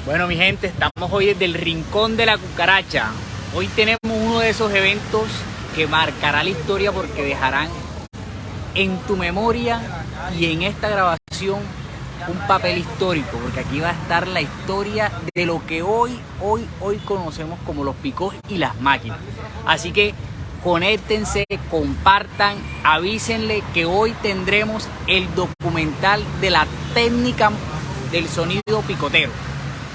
Bueno, mi gente, estamos hoy desde el Rincón de la Cucaracha. Hoy tenemos uno de esos eventos que marcará la historia porque dejarán en tu memoria y en esta grabación un papel histórico, porque aquí va a estar la historia de lo que hoy conocemos como los picos y las máquinas. Así que conéctense, compartan, avísenle que hoy tendremos el documental de la técnica del sonido picotero.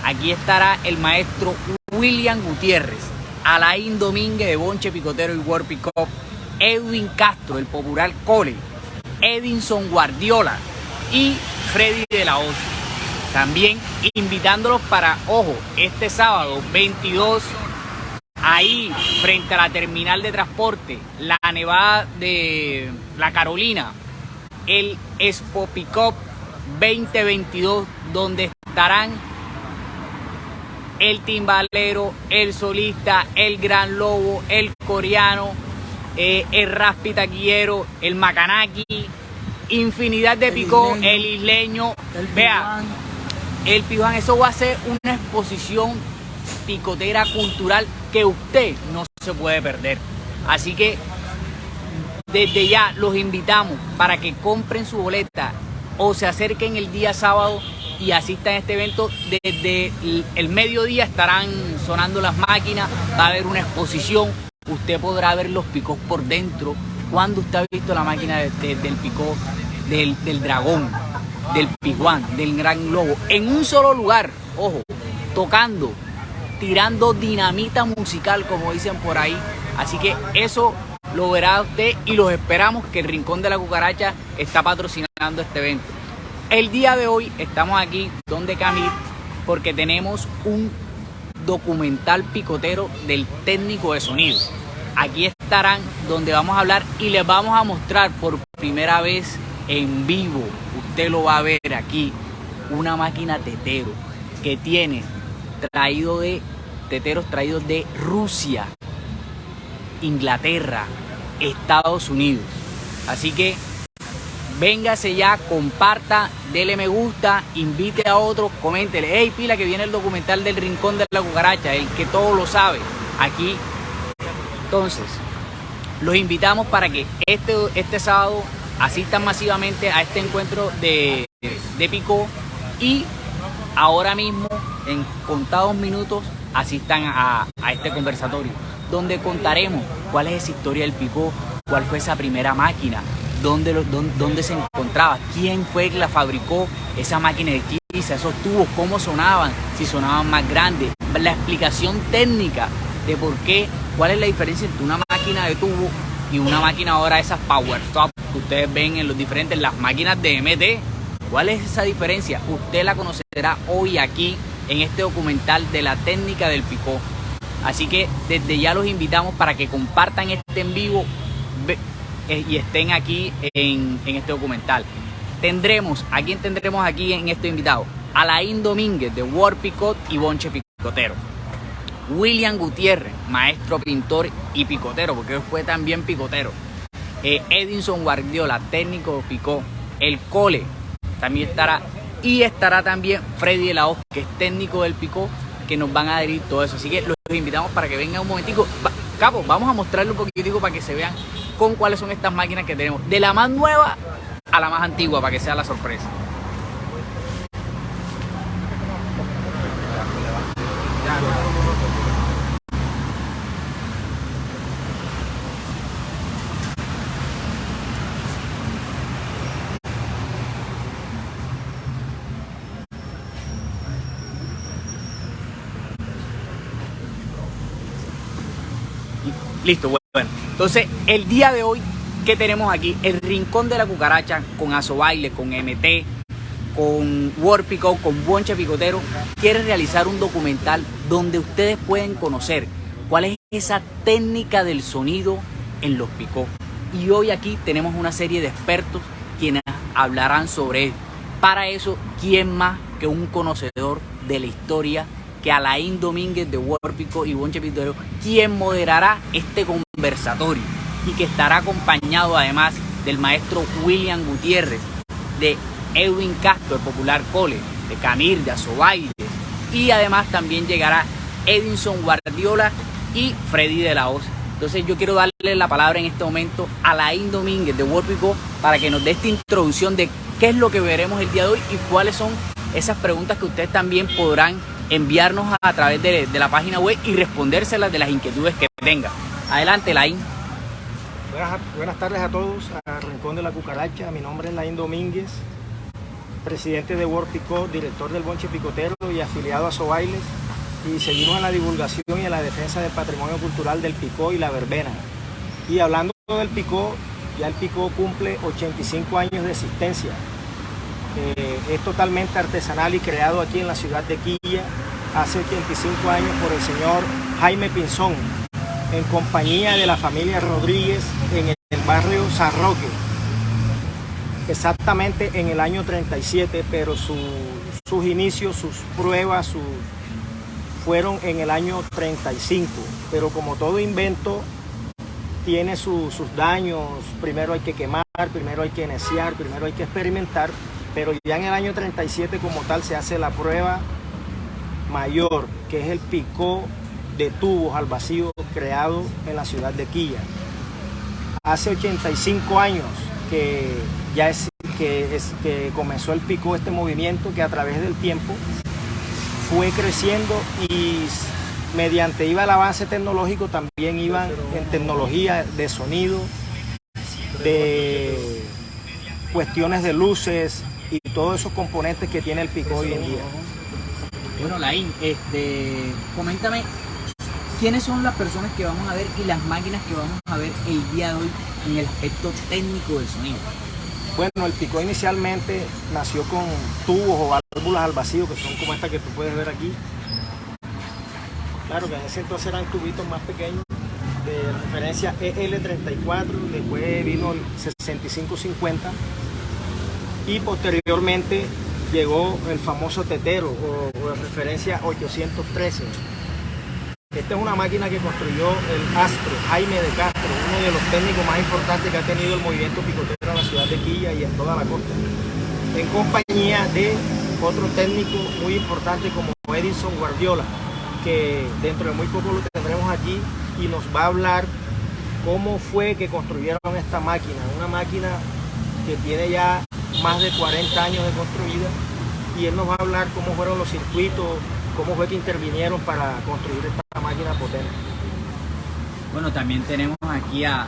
Aquí estará el maestro William Gutiérrez, Alain Domínguez de Bonche Picotero y World Pickup, Edwin Castro, el popular Cole, Edinson Guardiola y Freddy de la Hoz. También invitándolos para, ojo, este sábado 22, ahí frente a la terminal de transporte, la Nevada de la Carolina, el Expo Pickup 2022, donde estarán el timbalero, el solista, el gran lobo, el coreano, el raspi taquillero, el macanaki, infinidad de picó, el isleño, vea, el pijuán. Eso va a ser una exposición picotera cultural que usted no se puede perder. Así que desde ya los invitamos para que compren su boleta o se acerquen el día sábado y asistan a este evento. Desde el mediodía estarán sonando las máquinas, va a haber una exposición, usted podrá ver los picos por dentro. Cuando usted ha visto la máquina del picó, del dragón, del pijuán, del gran lobo, en un solo lugar, ojo, tocando, tirando dinamita musical, como dicen por ahí. Así que eso lo verá usted y los esperamos, que el Rincón de la Cucaracha está patrocinando este evento. El día de hoy estamos aquí donde Camil porque tenemos un documental picotero del técnico de sonido. Aquí estarán donde vamos a hablar y les vamos a mostrar por primera vez en vivo, usted lo va a ver aquí, una máquina tetero que tiene teteros traídos de Rusia, Inglaterra, Estados Unidos. Así que véngase ya, comparta, dele me gusta, invite a otros, coméntele, hey pila que viene el documental del Rincón de la Cucaracha, el que todo lo sabe, aquí. Entonces, los invitamos para que este sábado asistan masivamente a este encuentro de picó y ahora mismo, en contados minutos, asistan a este conversatorio, donde contaremos cuál es esa historia del picó, cuál fue esa primera máquina, dónde se encontraba, quién fue que la fabricó, esa máquina de quiza, esos tubos, cómo sonaban, si sonaban más grandes, la explicación técnica de por qué, cuál es la diferencia entre una máquina de tubo y una máquina ahora, esas Power Stop que ustedes ven en los diferentes, las máquinas de MT. ¿Cuál es esa diferencia? Usted la conocerá hoy aquí en este documental de la técnica del picó. Así que desde ya los invitamos para que compartan este en vivo y estén aquí en este documental. ¿A quién tendremos aquí en este invitado? Alain Domínguez de World Pickup y Bonche Picotero. William Gutiérrez, maestro pintor y picotero, porque fue también picotero. Edinson Guardiola, técnico de picó. El Cole también estará. Y estará también Freddy de la Hoz, que es técnico del picó, que nos van a adherir todo eso. Así que los invitamos para que vengan un momentico. Capo, vamos a mostrarle un poquitico para que se vean con cuáles son estas máquinas que tenemos. De la más nueva a la más antigua, para que sea la sorpresa. Listo, bueno. Entonces, el día de hoy, ¿qué tenemos aquí? El Rincón de la Cucaracha con Azobaile, con MT, con World Pickup, con Bonche Picotero, quiere realizar un documental donde ustedes pueden conocer cuál es esa técnica del sonido en los picó. Y hoy aquí tenemos una serie de expertos quienes hablarán sobre él. Para eso, ¿quién más que un conocedor de la historia que Alain Domínguez de World Pickup y Bonche Picotero, quien moderará este conversatorio y que estará acompañado además del maestro William Gutiérrez de Edwin Castro, el popular Cole, de Camir, de Azobaile. Y además también llegará Edinson Guardiola y Freddy de la Hoz. Entonces yo quiero darle la palabra en este momento a Laín Domínguez de World Pico para que nos dé esta introducción de qué es lo que veremos el día de hoy y cuáles son esas preguntas que ustedes también podrán enviarnos a través de la página web y respondérselas de las inquietudes que tengan. Adelante, Laín. Buenas tardes a todos, a Rincón de la Cucaracha. Mi nombre es Laín Domínguez, presidente de World Pico, director del Bonche Picotero y afiliado a Azobaile. Y seguimos en la divulgación y en la defensa del patrimonio cultural del picó y la verbena. Y hablando del picó, ya el picó cumple 85 años de existencia. Es totalmente artesanal y creado aquí en la ciudad de Quilla hace 85 años por el señor Jaime Pinzón, en compañía de la familia Rodríguez en el barrio San Roque, exactamente en el año 37, pero sus inicios, sus pruebas, fueron en el año 35, pero como todo invento tiene sus daños, primero hay que quemar, primero hay que neciar, primero hay que experimentar, pero ya en el año 37 como tal se hace la prueba mayor, que es el picó de tubos al vacío creado en la ciudad de Quilla. Hace 85 años que comenzó el picó, este movimiento que a través del tiempo fue creciendo y mediante iba el avance tecnológico también iban en tecnología de sonido, de cuestiones de luces y todos esos componentes que tiene el picó hoy en día. Bueno, Laín, coméntame quiénes son las personas que vamos a ver y las máquinas que vamos a ver el día de hoy en el aspecto técnico del sonido. Bueno, el picó inicialmente nació con tubos o válvulas al vacío, que son como esta que tú puedes ver aquí. Claro que en ese entonces eran tubitos más pequeños, de referencia EL34, después vino el 6550 y posteriormente llegó el famoso tetero o de referencia 813. Esta es una máquina que construyó el astro Jaime de Castro, uno de los técnicos más importantes que ha tenido el movimiento picotero en la ciudad de Quilla y en toda la costa, en compañía de otro técnico muy importante como Edinson Guardiola, que dentro de muy poco lo tendremos aquí y nos va a hablar cómo fue que construyeron esta máquina, una máquina que tiene ya más de 40 años de construida, y él nos va a hablar cómo fueron los circuitos, cómo fue que intervinieron para construir esta máquina potente. Bueno, también tenemos aquí a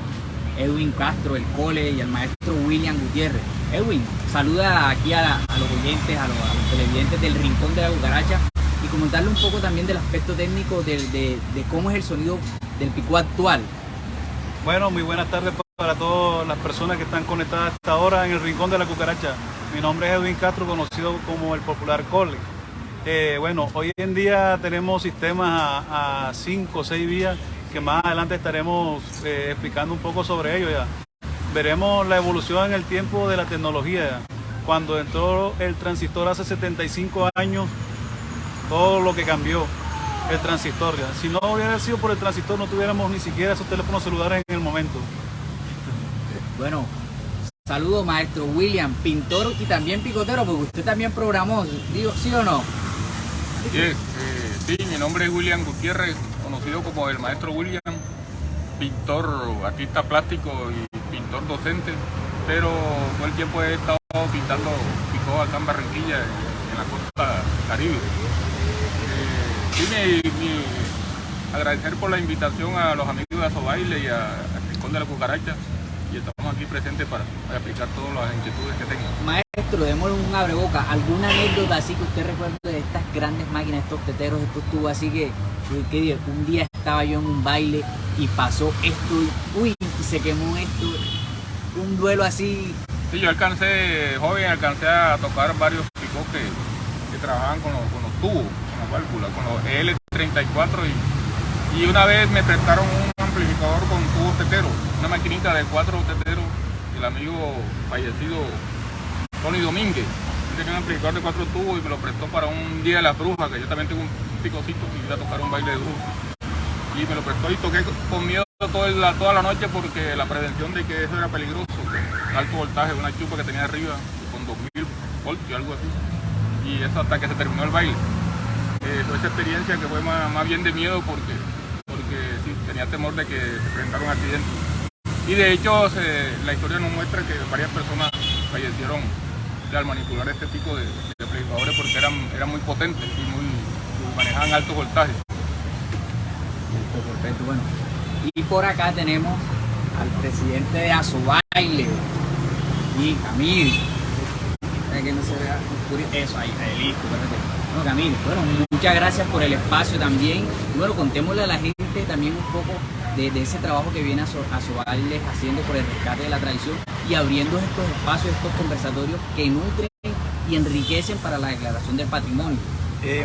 Edwin Castro, el Cole, y al maestro William Gutiérrez. Edwin, saluda aquí a los oyentes, a los televidentes del Rincón de la Cucaracha y comentarle un poco también del aspecto técnico de cómo es el sonido del picó actual. Bueno, muy buenas tardes para todas las personas que están conectadas hasta ahora en el Rincón de la Cucaracha. Mi nombre es Edwin Castro, conocido como el popular Cole. Bueno, hoy en día tenemos sistemas a 5 o 6 vías que más adelante estaremos explicando un poco sobre ello ya. Veremos la evolución en el tiempo de la tecnología ya. Cuando entró el transistor hace 75 años, todo lo que cambió el transistor ya. Si no hubiera sido por el transistor no tuviéramos ni siquiera esos teléfonos celulares en el momento. Bueno, saludos maestro William, pintor y también picotero, porque usted también programó, ¿sí o no? Sí, mi nombre es William Gutiérrez, conocido como el maestro William, pintor, artista plástico y pintor docente, pero todo el tiempo he estado pintando picó acá en Barranquilla, en la costa caribe. Agradecer por la invitación a los amigos de Azobaile y al Rincón de la Cucaracha, y estamos aquí presentes para explicar todas las inquietudes que tengan. Maestro, démosle un abreboca, ¿alguna anécdota así que usted recuerde de estas grandes máquinas, estos teteros, estos tubos así que un día estaba yo en un baile y pasó esto y se quemó esto, un duelo así? Sí, yo joven alcancé a tocar varios picos que trabajaban con los tubos, con las válvulas, con los EL34 y una vez me prestaron un amplificador con tubos teteros, una maquinita de 4 teteros, el amigo fallecido Tony Domínguez. Tenía un amplificador de 4 tubos y me lo prestó para un día de las brujas, que yo también tengo un picocito y iba a tocar un baile de brujas. Y me lo prestó y toqué con miedo toda la noche porque la prevención de que eso era peligroso, que alto voltaje, una chupa que tenía arriba, con 2000 folclore, algo así. Y eso hasta que se terminó el baile. Fue esa experiencia que fue más bien de miedo porque sí, tenía temor de que se presentara un accidente. Y de hecho la historia nos muestra que varias personas fallecieron al manipular este tipo de amplificadores porque eran muy potentes y manejaban altos voltajes. Perfecto, bueno. Y por acá tenemos al presidente de Asobaile, y Camilo. Que no se vea eso, ahí listo, perfecto. Bueno, Camilo, bueno, muchas gracias por el espacio también. Bueno, contémosle a la gente también un poco de ese trabajo que viene Asobaile haciendo por el rescate de la tradición y abriendo estos espacios, estos conversatorios que nutren y enriquecen para la declaración del patrimonio.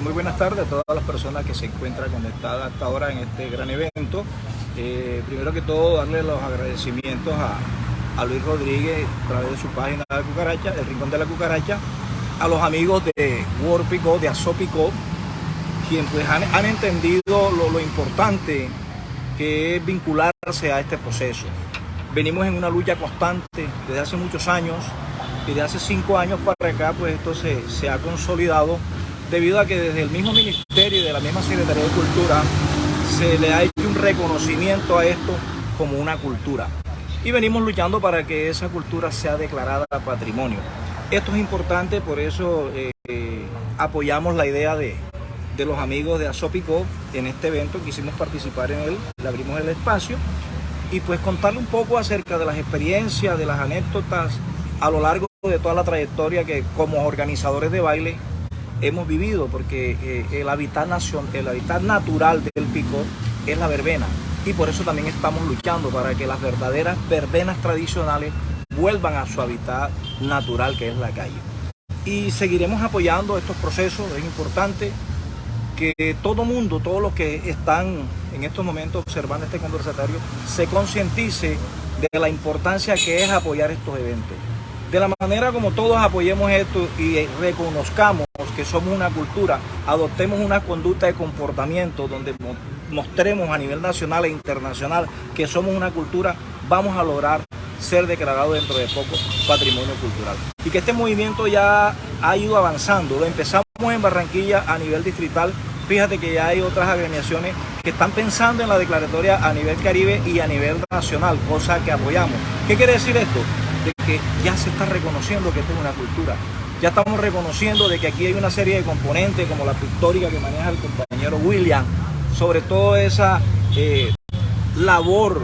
Muy buenas tardes a todas las personas que se encuentran conectadas hasta ahora en este gran evento. Primero que todo, darle los agradecimientos a Luis Rodríguez a través de su página de la Cucaracha, el Rincón de la Cucaracha, a los amigos de World Pickup, de Aso Pickup, quienes pues han entendido lo importante que es vincularse a este proceso. Venimos en una lucha constante desde hace muchos años y de hace 5 años para acá pues esto se ha consolidado debido a que desde el mismo Ministerio y de la misma Secretaría de Cultura se le ha hecho un reconocimiento a esto como una cultura. Y venimos luchando para que esa cultura sea declarada patrimonio. Esto es importante, por eso apoyamos la idea de los amigos de Aso Pickup en este evento, quisimos participar en él, le abrimos el espacio y pues contarle un poco acerca de las experiencias, de las anécdotas a lo largo de toda la trayectoria que como organizadores de baile hemos vivido, porque el hábitat natural del Pickup es la verbena y por eso también estamos luchando para que las verdaderas verbenas tradicionales vuelvan a su hábitat natural, que es la calle. Y seguiremos apoyando estos procesos. Es importante que todo mundo, todos los que están en estos momentos observando este conversatorio, se concientice de la importancia que es apoyar estos eventos. De la manera como todos apoyemos esto y reconozcamos que somos una cultura, adoptemos una conducta de comportamiento donde mostremos a nivel nacional e internacional que somos una cultura, vamos a lograr ser declarado dentro de poco patrimonio cultural. Y que este movimiento ya ha ido avanzando. Lo empezamos en Barranquilla a nivel distrital. Fíjate que ya hay otras agremiaciones que están pensando en la declaratoria a nivel Caribe y a nivel nacional, cosa que apoyamos. ¿Qué quiere decir esto? De que ya se está reconociendo que esto es una cultura. Ya estamos reconociendo de que aquí hay una serie de componentes como la pictórica que maneja el compañero William, sobre todo esa labor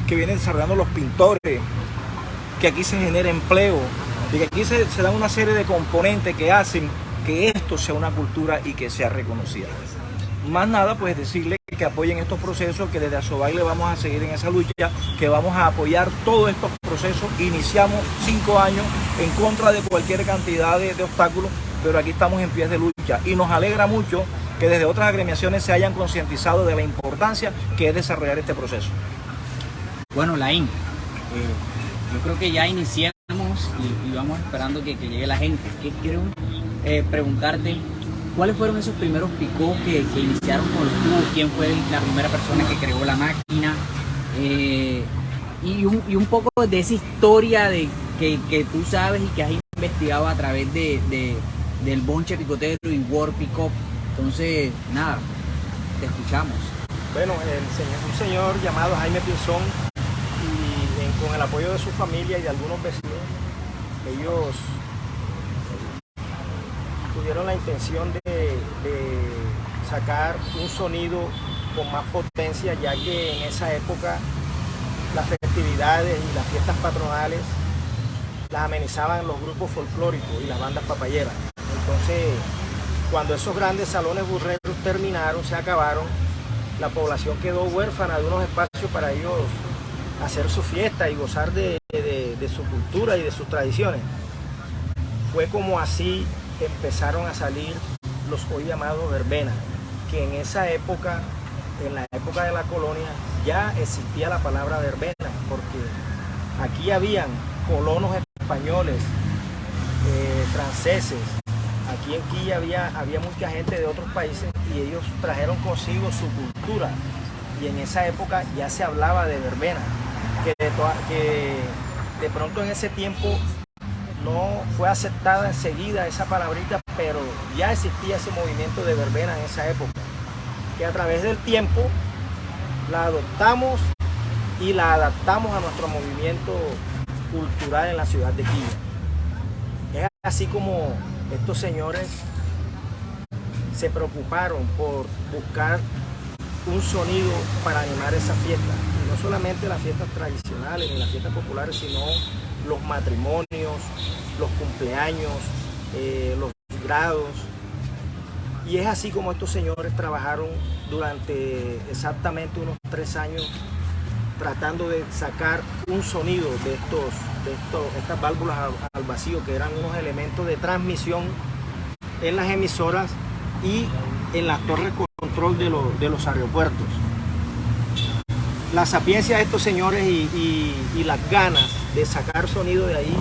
que vienen desarrollando los pintores, que aquí se genera empleo, y que aquí se dan una serie de componentes que hacen que esto sea una cultura y que sea reconocida. Más nada, pues decirle que apoyen estos procesos, que desde Asobaile vamos a seguir en esa lucha, que vamos a apoyar todos estos procesos. Iniciamos 5 años en contra de cualquier cantidad de obstáculos, pero aquí estamos en pies de lucha y nos alegra mucho que desde otras agremiaciones se hayan concientizado de la importancia que es desarrollar este proceso. Bueno, Laín, yo creo que ya iniciamos y vamos esperando que llegue la gente. Quiero preguntarte, ¿cuáles fueron esos primeros picos que iniciaron con los tubos? ¿Quién fue la primera persona que creó la máquina? Y un poco de esa historia que tú sabes y que has investigado a través del bonche picotero y World Pickup. Entonces, nada, te escuchamos. Bueno, un señor llamado Jaime Pinzón, y con el apoyo de su familia y de algunos vecinos, ellos tuvieron la intención de sacar un sonido con más potencia, ya que en esa época las festividades y las fiestas patronales las amenizaban los grupos folclóricos y las bandas papayeras. Entonces, cuando esos grandes salones burreros terminaron, se acabaron, la población quedó huérfana de unos espacios para ellos hacer su fiesta y gozar de su cultura y de sus tradiciones. Fue como así empezaron a salir los hoy llamados verbenas, que en esa época, en la época de la colonia, ya existía la palabra verbena, porque aquí habían colonos españoles, franceses. Aquí en Quilla había mucha gente de otros países y ellos trajeron consigo su cultura, y en esa época ya se hablaba de verbena, que de pronto en ese tiempo no fue aceptada enseguida esa palabrita, pero ya existía ese movimiento de verbena en esa época, que a través del tiempo la adoptamos y la adaptamos a nuestro movimiento cultural en la ciudad de Quilla. Es así como estos señores se preocuparon por buscar un sonido para animar esa fiesta. Y no solamente las fiestas tradicionales ni las fiestas populares, sino los matrimonios, los cumpleaños, los grados. Y es así como estos señores trabajaron durante exactamente unos 3 años tratando de sacar un sonido de estas válvulas al vacío, que eran unos elementos de transmisión en las emisoras y en las torres de control de los aeropuertos. La sapiencia de estos señores y las ganas de sacar sonido de ahí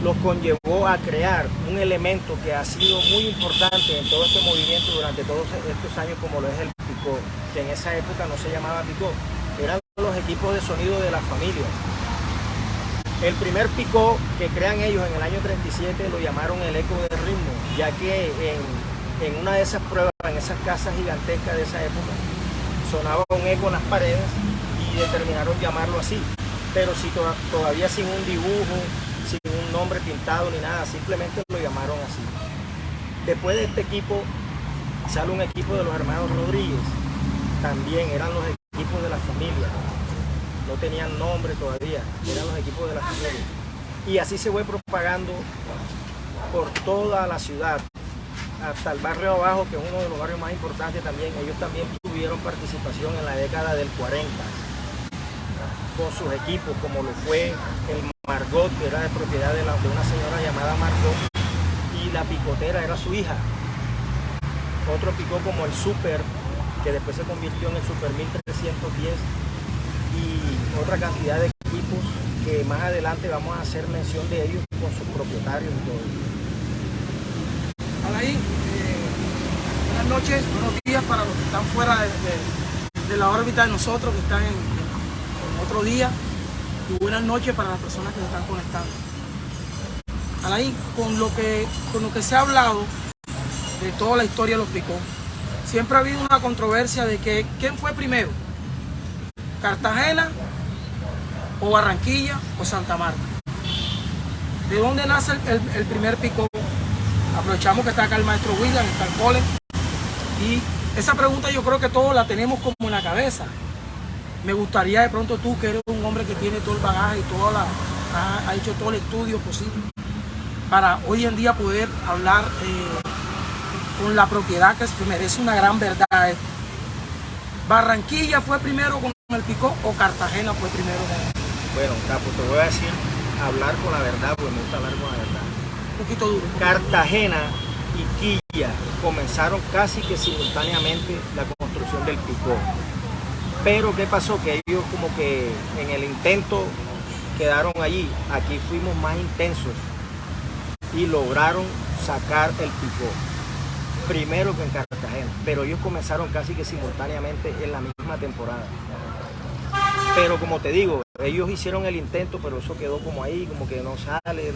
los conllevó a crear un elemento que ha sido muy importante en todo este movimiento durante todos estos años, como lo es el picó, que en esa época no se llamaba picó, eran los equipos de sonido de las familias. El primer picó que crean ellos en el año 37 lo llamaron el eco del ritmo, ya que en una de esas pruebas, en esas casas gigantescas de esa época, sonaba un eco en las paredes y determinaron llamarlo así, pero todavía sin un dibujo, sin un nombre pintado ni nada, simplemente lo llamaron así. Después de este equipo sale un equipo de los hermanos Rodríguez, también eran los equipos de la familia, no tenían nombre todavía, eran los equipos de la familia. Y así se fue propagando por toda la ciudad, hasta el barrio abajo, que es uno de los barrios más importantes también. Ellos también tuvieron participación en la década del 40 con sus equipos, como lo fue el Margot, que era de propiedad de una señora llamada Margot, y la picotera era su hija. Otro picó como el Super, que después se convirtió en el Super 1310, y otra cantidad de equipos que más adelante vamos a hacer mención de ellos con sus propietarios y todo. Alain, buenas noches, buenos días para los que están fuera de la órbita de nosotros, que están en otro día, y buenas noches para las personas que se están conectando. Alain, con lo que se ha hablado de toda la historia de los picó, siempre ha habido una controversia de que ¿quién fue primero? ¿Cartagena o Barranquilla o Santa Marta? ¿De dónde nace el primer picó? Aprovechamos que está acá el maestro William, está el cole, y esa pregunta yo creo que todos la tenemos como en la cabeza. Me gustaría de pronto tú, que eres un hombre que tiene todo el bagaje y ha hecho todo el estudio posible, para hoy en día poder hablar con la propiedad que merece una gran verdad. ¿Barranquilla fue primero con el picó o Cartagena fue primero con el picó? Bueno, Capo, te voy a decir, hablar con la verdad, porque me gusta hablar con la verdad. Un poquito duro. Cartagena y Quilla comenzaron casi que simultáneamente la construcción del picó. Pero ¿qué pasó? Que ellos como que en el intento quedaron allí. Aquí fuimos más intensos y lograron sacar el picó primero que en Cartagena. Pero ellos comenzaron casi que simultáneamente en la misma temporada. Pero como te digo, ellos hicieron el intento, pero eso quedó como ahí, como que no sale,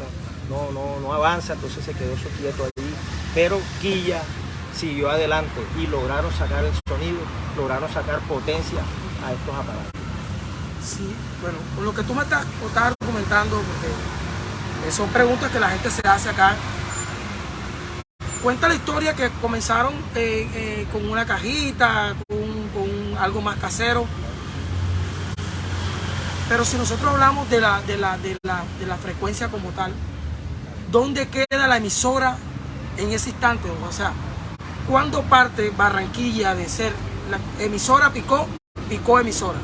no avanza, entonces se quedó eso quieto allí. Pero Quilla siguió adelante y lograron sacar el sonido, lograron sacar potencia a estos aparatos. Sí, bueno, con lo que tú me estás argumentando, porque son preguntas que la gente se hace acá. Cuenta la historia que comenzaron con una cajita, con algo más casero. Pero si nosotros hablamos de la frecuencia como tal, ¿dónde queda la emisora en ese instante? O sea, ¿cuándo parte Barranquilla de ser la emisora picó emisora?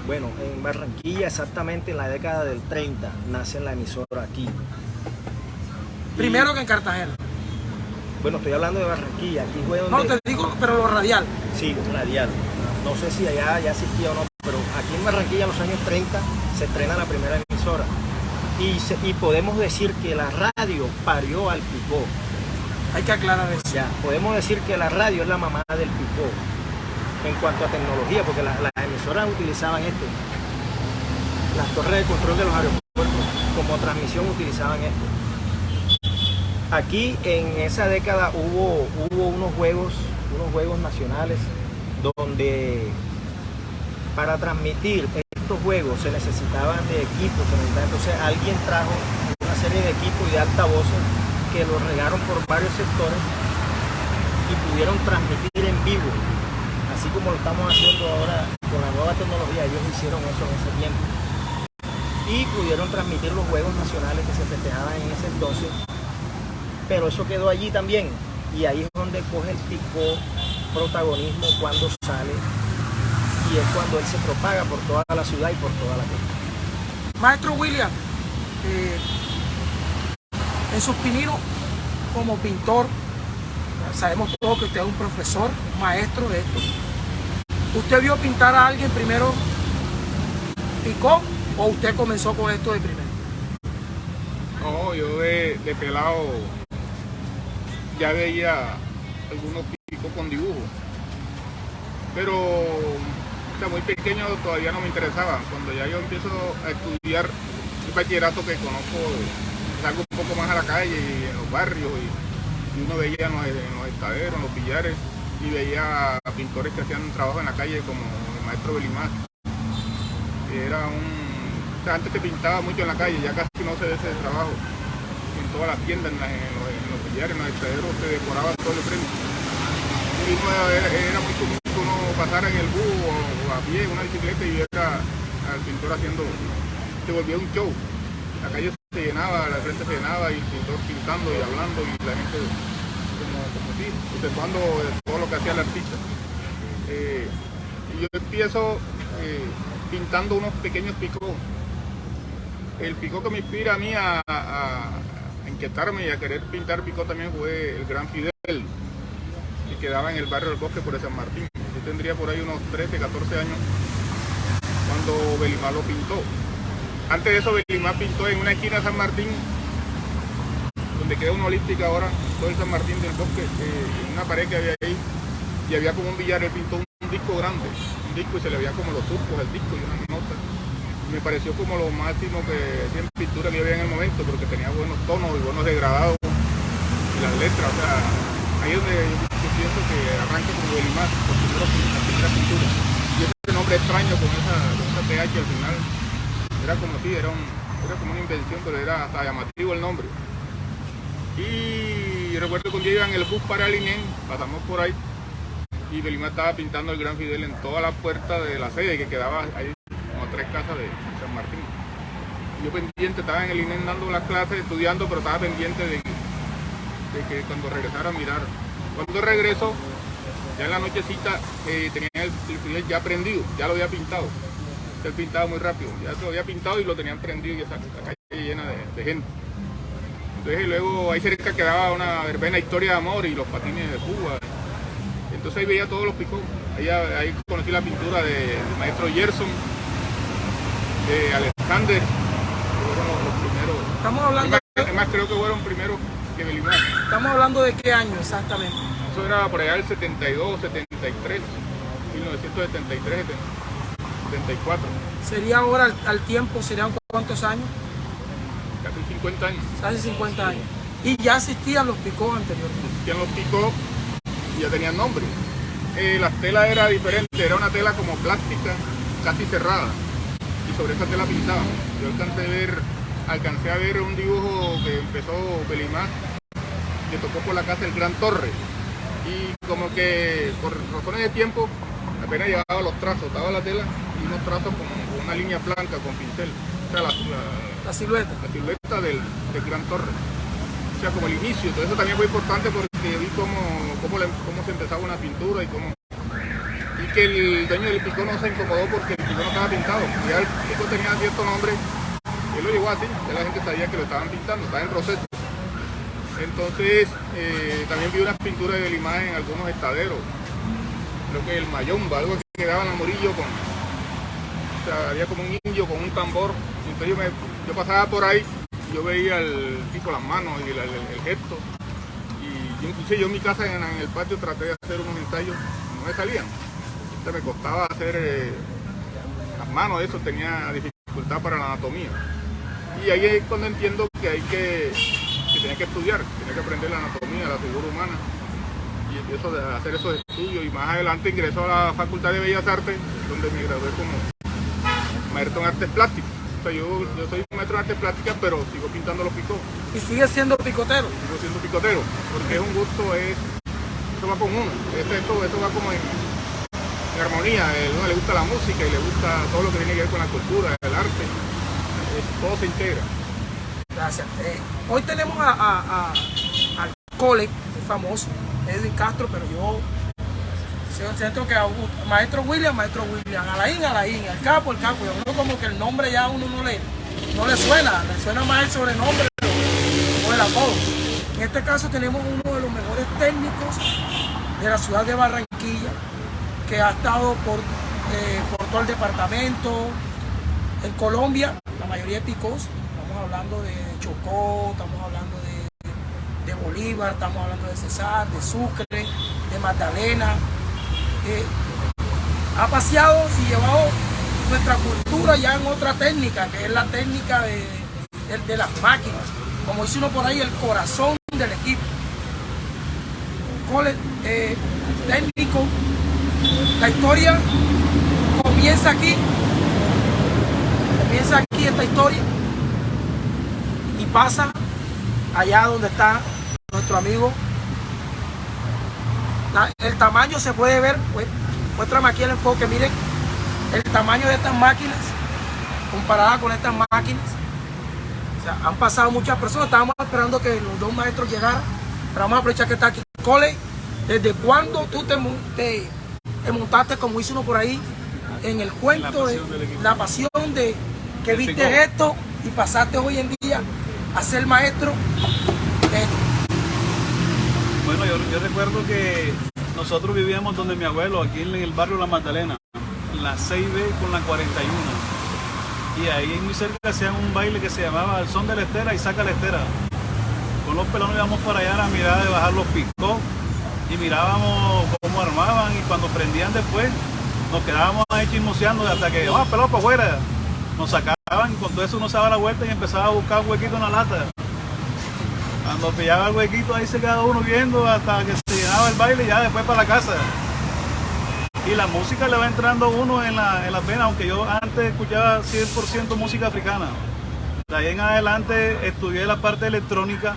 Bueno, en Barranquilla exactamente en la década del 30 nace la emisora aquí. Primero que en Cartagena. Bueno, estoy hablando de Barranquilla, aquí fue donde... No, te digo, pero lo radial. Sí, radial. No sé si allá ya existía o no, pero aquí en Barranquilla en los años 30 se estrena la primera emisora. Y podemos decir que la radio parió al picó. Hay que aclarar eso. Ya, podemos decir que la radio es la mamá del picó en cuanto a tecnología, porque las emisoras utilizaban las torres de control de los aeropuertos como transmisión utilizaban esto. Aquí en esa década hubo unos juegos nacionales donde para transmitir estos juegos se necesitaban de equipos, entonces alguien trajo una serie de equipos y de altavoces que los regaron por varios sectores y pudieron transmitir en vivo, así como lo estamos haciendo ahora con la nueva tecnología. Ellos hicieron eso en ese tiempo y pudieron transmitir los juegos nacionales que se festejaban en ese entonces, pero eso quedó allí también, y ahí es donde coge el Picó protagonismo cuando sale, y es cuando él se propaga por toda la ciudad y por toda la costa. Maestro William, en sus pininos como pintor, sabemos todos que usted es un profesor, un maestro de esto. ¿Usted vio pintar a alguien primero Picó o usted comenzó con esto de primero? No, yo de pelado ya veía algunos Picó con dibujo, pero muy pequeño todavía no me interesaba. Cuando ya yo empiezo a estudiar el bachillerato, que conozco, salgo un poco más a la calle y en los barrios, y uno veía en los estaderos, en los billares, y veía a pintores que hacían trabajo en la calle como el maestro Belimar, que era antes se pintaba mucho en la calle, ya casi no se ve ese trabajo. En todas las tiendas, en los billares, en los estaderos se decoraba todo el frente. Y era muy común que uno pasara en el bus o a pie, en una bicicleta, y viera al pintor haciendo, se volvía un show. La calle se llenaba, la frente se llenaba, y el pintor pintando y hablando, y la gente como así, observando todo lo que hacía el artista. Y yo empiezo pintando unos pequeños Picó. El Picó que me inspira a mí a inquietarme y a querer pintar Picó también fue el Gran Fidel, que quedaba en el barrio del Bosque por San Martín. Yo tendría por ahí unos 13, 14 años cuando Belimar lo pintó. Antes de eso, Belimar pintó en una esquina de San Martín, donde queda una olímpica ahora, todo el San Martín del Bosque, en una pared que había ahí, y había como un billar. Él pintó un disco grande, un disco, y se le veía como los surcos del disco y unas notas. Me pareció como lo máximo que en pintura que yo veía en el momento, porque tenía buenos tonos y buenos degradados, y las letras, o sea, ahí es donde yo pienso que arranca como Belimar, por la primera pintura. Y ese nombre extraño con esa TH al final, era como si, era como una invención, pero era hasta llamativo el nombre. Y recuerdo que un día iba en el bus para Linén, pasamos por ahí, y Belimar estaba pintando el Gran Fidel en toda la puerta de la sede, que quedaba ahí como a 3 casas de San Martín. Yo pendiente, estaba en el Linén dando las clases, estudiando, pero estaba pendiente de que cuando regresara a mirar. Cuando regreso, ya en la nochecita, tenía el Fidel ya prendido, ya lo había pintado. Él pintaba muy rápido, ya se lo había pintado y lo tenían prendido, y la calle llena de gente. Entonces luego ahí cerca quedaba una verbena Historia de Amor y los patines de Cuba. Entonces ahí veía todos los Picó. Ahí conocí la pintura del maestro Gerson, de Alexander, que fueron los primeros. Estamos hablando... Además creo que fueron primeros que Belimar. Estamos hablando de qué año exactamente. Eso era por allá el 72, 73, 1973, 74. Sería ahora al tiempo, ¿serían cuántos años? Casi 50 años. Casi 50 años. Y ya existían los Picó anteriormente. Existían los Picó y ya tenían nombre. La tela era diferente, era una tela como plástica, casi cerrada. Y sobre esa tela pintaban. Yo alcancé a ver un dibujo que empezó Belimar, que tocó por la casa del Gran Torre. Y como que por razones de tiempo, apenas llevaba los trazos, daba la tela y unos trazos con una línea blanca con pincel. O sea, la silueta. La silueta del Gran Torre. O sea, como el inicio. Entonces eso también fue importante porque vi cómo se empezaba una pintura y que el dueño del Picó no se incomodó porque el Picó no estaba pintado. Ya el Picó tenía cierto nombre, él lo llevó así, ya la gente sabía que lo estaban pintando, estaba en roseto. Entonces también vi unas pinturas de Belimar en algunos estaderos, creo que el Mayomba, algo que quedaba en Amorillo o sea, había como un indio con un tambor. Entonces yo pasaba por ahí, yo veía el tipo las manos y el gesto, y inclusive yo en mi casa en el patio traté de hacer unos ensayos, no me salían. Me costaba hacer las manos, eso tenía dificultad para la anatomía. Y ahí es cuando entiendo que hay que tiene que estudiar, tiene que aprender la anatomía, la figura humana y empiezo a hacer esos estudios y más adelante ingreso a la Facultad de Bellas Artes donde me gradué como maestro en artes plásticas. O sea, yo soy maestro en artes plásticas pero sigo pintando los picos. ¿Y sigue siendo picotero? Sigo siendo picotero porque es un gusto, eso va con uno, eso va como en armonía, a uno le gusta la música y le gusta todo lo que tiene que ver con la cultura, el arte, todo se integra. Gracias. Hoy tenemos al cole, muy famoso, Edwin Castro, pero yo siento que maestro William, Alain, el capo, yo creo como que el nombre ya a uno no le suena, le suena más el sobrenombre o el apodo. En este caso tenemos uno de los mejores técnicos de la ciudad de Barranquilla, que ha estado por todo el departamento, en Colombia, la mayoría de picos. Estamos hablando de Chocó, estamos hablando de Bolívar, estamos hablando de Cesar, de Sucre, de Magdalena. Ha paseado y llevado nuestra cultura ya en otra técnica, que es la técnica de las máquinas. Como dice uno por ahí, el corazón del equipo. Técnico, la historia comienza aquí esta historia y pasa allá donde está nuestro amigo. El tamaño se puede ver, pues, muéstrame aquí el enfoque, miren el tamaño de estas máquinas comparada con estas máquinas. O sea, han pasado muchas personas, estábamos esperando que los dos maestros llegaran, pero vamos a aprovechar que está aquí. Cole, ¿desde cuándo tú te montaste, como hizo uno por ahí, en el cuento de la pasión de que viste esto y pasaste hoy en día a ser maestro de esto? Bueno, yo recuerdo que nosotros vivíamos donde mi abuelo, aquí en el barrio La Magdalena, en la 6B con la 41. Y ahí muy cerca hacían un baile que se llamaba El Son de la Estera y Saca la Estera. Con los pelones íbamos para allá a la mirada de bajar los picos y mirábamos cómo armaban, y cuando prendían después nos quedábamos ahí chismoseando hasta que vamos pelado para afuera. Nos sacaban y con todo eso uno se daba la vuelta y empezaba a buscar un huequito en la lata. Cuando pillaba el huequito ahí se quedaba uno viendo hasta que se llenaba el baile y ya después para la casa. Y la música le va entrando a uno en las venas, aunque yo antes escuchaba 100% música africana. De ahí en adelante estudié la parte electrónica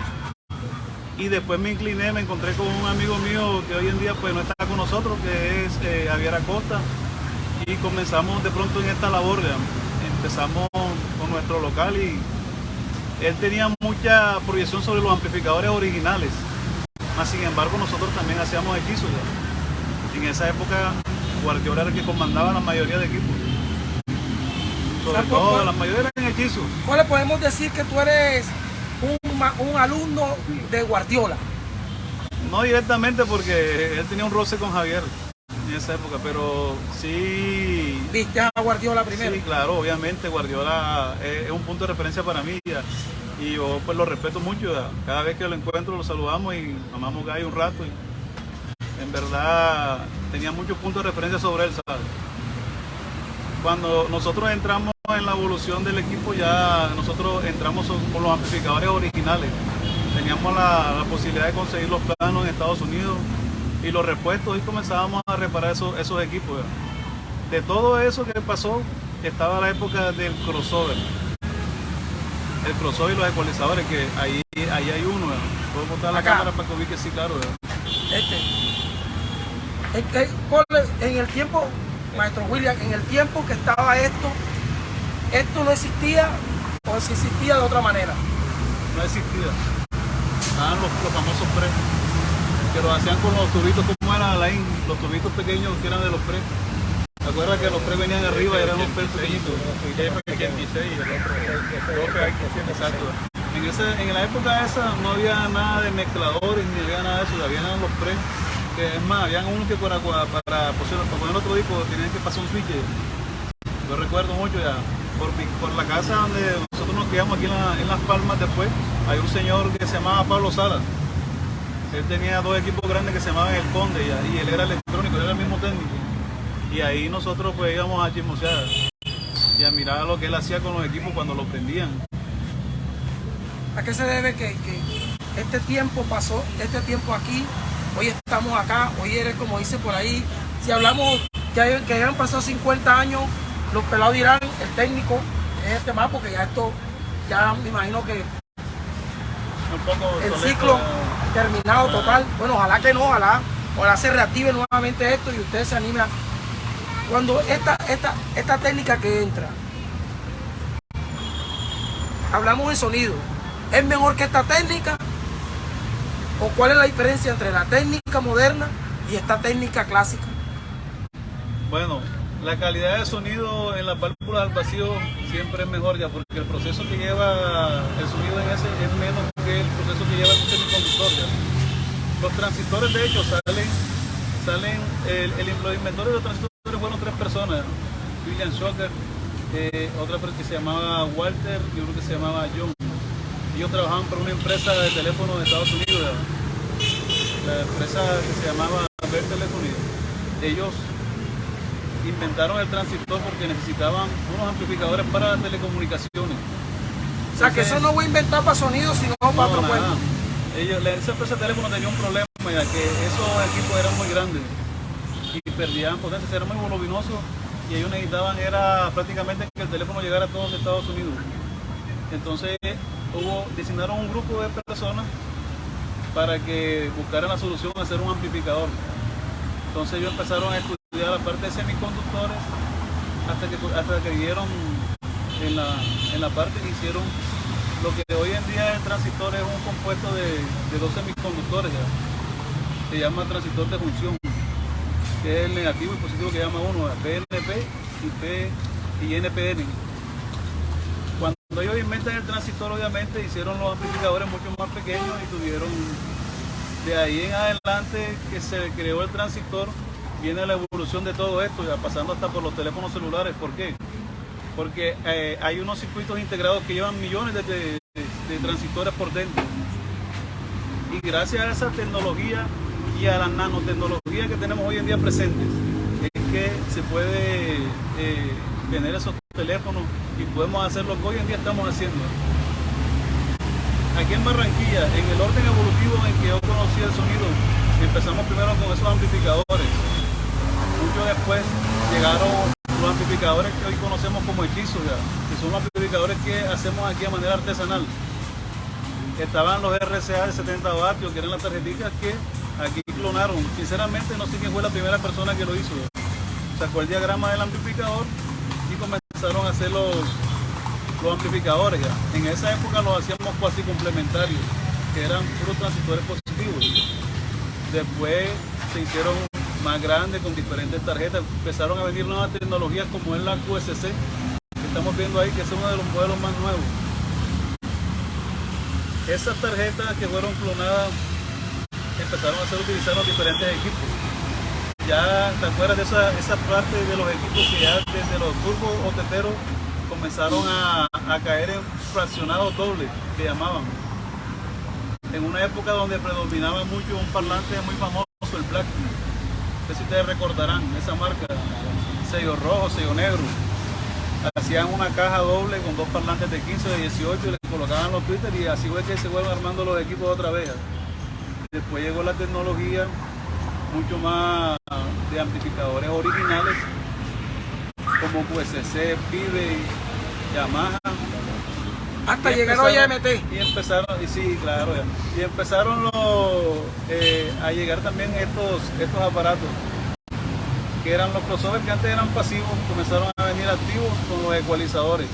y después me incliné, me encontré con un amigo mío que hoy en día pues no está con nosotros, que es Javier Acosta, y comenzamos de pronto en esta labor. Empezamos con nuestro local y él tenía mucha proyección sobre los amplificadores originales, más sin embargo nosotros también hacíamos hechizos. En esa época Guardiola era el que comandaba la mayoría de equipos, sobre todo la mayoría eran hechizos. ¿Cuál le podemos decir que tú eres un alumno de Guardiola? No directamente, porque él tenía un roce con Javier en esa época, pero sí... ¿Viste a Guardiola primero? Sí, claro, obviamente Guardiola es un punto de referencia para mí ya, y yo pues lo respeto mucho ya. Cada vez que lo encuentro lo saludamos y mamamos gallo un rato, y en verdad tenía muchos puntos de referencia sobre él, ¿sabes? Cuando nosotros entramos en la evolución del equipo, ya nosotros entramos con los amplificadores originales. Teníamos la posibilidad de conseguir los planos en Estados Unidos y los repuestos, y comenzábamos a reparar esos equipos. De todo eso que pasó, estaba la época del crossover. El crossover y los ecualizadores, que ahí hay uno. Puedo botar la cámara para que ubique, sí, claro. En el tiempo, maestro William, en el tiempo que estaba esto no existía, o si existía de otra manera. No existía. Estaban los famosos pre, que lo hacían con los tubitos, como era Alain, los tubitos pequeños que eran de los pre. ¿Te acuerdas que los pre venían arriba y eran los pre pequeñitos? Exacto. En la época esa no había nada de mezcladores ni había nada de eso, habían los pre. Que es más, habían unos que para poner otro disco tenían que pasar un switch. Yo recuerdo mucho ya, por la casa donde nosotros nos quedamos aquí en Las Palmas después, hay un señor que se llamaba Pablo Salas. Él tenía dos equipos grandes que se llamaban El Conde ya, y él era electrónico, él era el mismo técnico. Y ahí nosotros pues íbamos a chismosear y a mirar lo que él hacía con los equipos cuando los prendían. ¿A qué se debe que este tiempo pasó, este tiempo aquí, hoy estamos acá, hoy eres como dice por ahí, si hablamos que hayan pasado 50 años, los pelados dirán, el técnico es este más, porque ya esto, ya me imagino que Un poco el soleto, ciclo terminado total. Bueno, ojalá que no, ojalá se reactive nuevamente esto y usted se anime a... Cuando esta técnica que entra, hablamos de sonido, ¿es mejor que esta técnica? ¿O cuál es la diferencia entre la técnica moderna y esta técnica clásica? Bueno, la calidad de sonido en las válvulas al vacío siempre es mejor ya, porque el proceso que lleva el sonido en ese es menos que el proceso que lleva un semiconductor ya. Los transistores de hecho salen los inventores de los transistores fueron 3 personas, William Schocker, otra que se llamaba Walter y uno que se llamaba John. Ellos trabajaban para una empresa de teléfono de Estados Unidos, ya. La empresa que se llamaba Bell Telephony. Ellos inventaron el transistor porque necesitaban unos amplificadores para telecomunicaciones. O sea, que eso no voy a inventar para sonido, sino para otro nada. cuento. Esa empresa de teléfono tenía un problema, ya que esos equipos eran muy grandes y perdían potencia, eran muy voluminosos y ellos necesitaban era prácticamente que el teléfono llegara a todos Estados Unidos. Entonces designaron un grupo de personas para que buscaran la solución de hacer un amplificador. Entonces ellos empezaron a estudiar la parte de semiconductores hasta que dieron en la parte que hicieron lo que hoy en día el transistor es un compuesto de 2 semiconductores ya. Se llama transistor de junción, que es el negativo y positivo que llama uno, PNP y NPN. Cuando ellos inventan el transistor, obviamente hicieron los amplificadores mucho más pequeños y tuvieron, de ahí en adelante que se creó el transistor, viene la evolución de todo esto, ya pasando hasta por los teléfonos celulares. ¿Por qué? Porque hay unos circuitos integrados que llevan millones de transistores por dentro. Y gracias a esa tecnología y a la nanotecnología que tenemos hoy en día presentes, es que se puede tener esos teléfonos y podemos hacer lo que hoy en día estamos haciendo. Aquí en Barranquilla, en el orden evolutivo en que yo conocí el sonido, empezamos primero con esos amplificadores. Mucho después llegaron los amplificadores que hoy conocemos como hechizos, ya, que son los amplificadores que hacemos aquí de manera artesanal. Estaban los RCA de 70 vatios, que eran las tarjetitas que aquí clonaron. Sinceramente no sé quién fue la primera persona que lo hizo. Sacó el diagrama del amplificador y comenzaron a hacer los amplificadores ya. En esa época los hacíamos cuasi complementarios, que eran puros transistores positivos. Después se hicieron más grandes con diferentes tarjetas, empezaron a venir nuevas tecnologías como es la QSC, que estamos viendo ahí, que es uno de los modelos más nuevos. Esas tarjetas que fueron clonadas empezaron a ser utilizadas en diferentes equipos. Ya te acuerdas de esa parte de los equipos que ya desde los turbos o teteros comenzaron a caer en fraccionados dobles, que llamaban. En una época donde predominaba mucho un parlante muy famoso, el Blackberry. No sé si ustedes recordarán esa marca, sello rojo, sello negro. Hacían una caja doble con 2 parlantes de 15 de 18 y les colocaban los tweeters y así fue que se fueron armando los equipos otra vez. Después llegó la tecnología mucho más de amplificadores originales como QSC, Pibe, Yamaha. Hasta llegaron a IMT. Y empezaron, y sí, claro, ya. Y empezaron a llegar también estos aparatos, que eran los crossovers que antes eran pasivos, comenzaron a venir activos con los ecualizadores.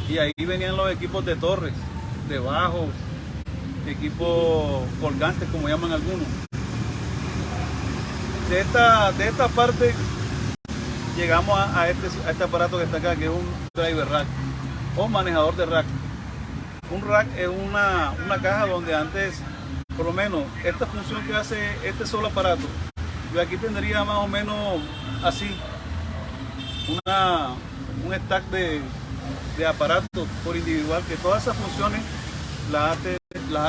Y ahí venían los equipos de torres, de bajos, equipos colgantes, como llaman algunos. De esta parte llegamos a este aparato que está acá, que es un driver rack o manejador de rack. Un rack es una caja donde antes, por lo menos, esta función que hace este solo aparato, yo aquí tendría más o menos así un stack de aparatos por individual, que todas esas funciones las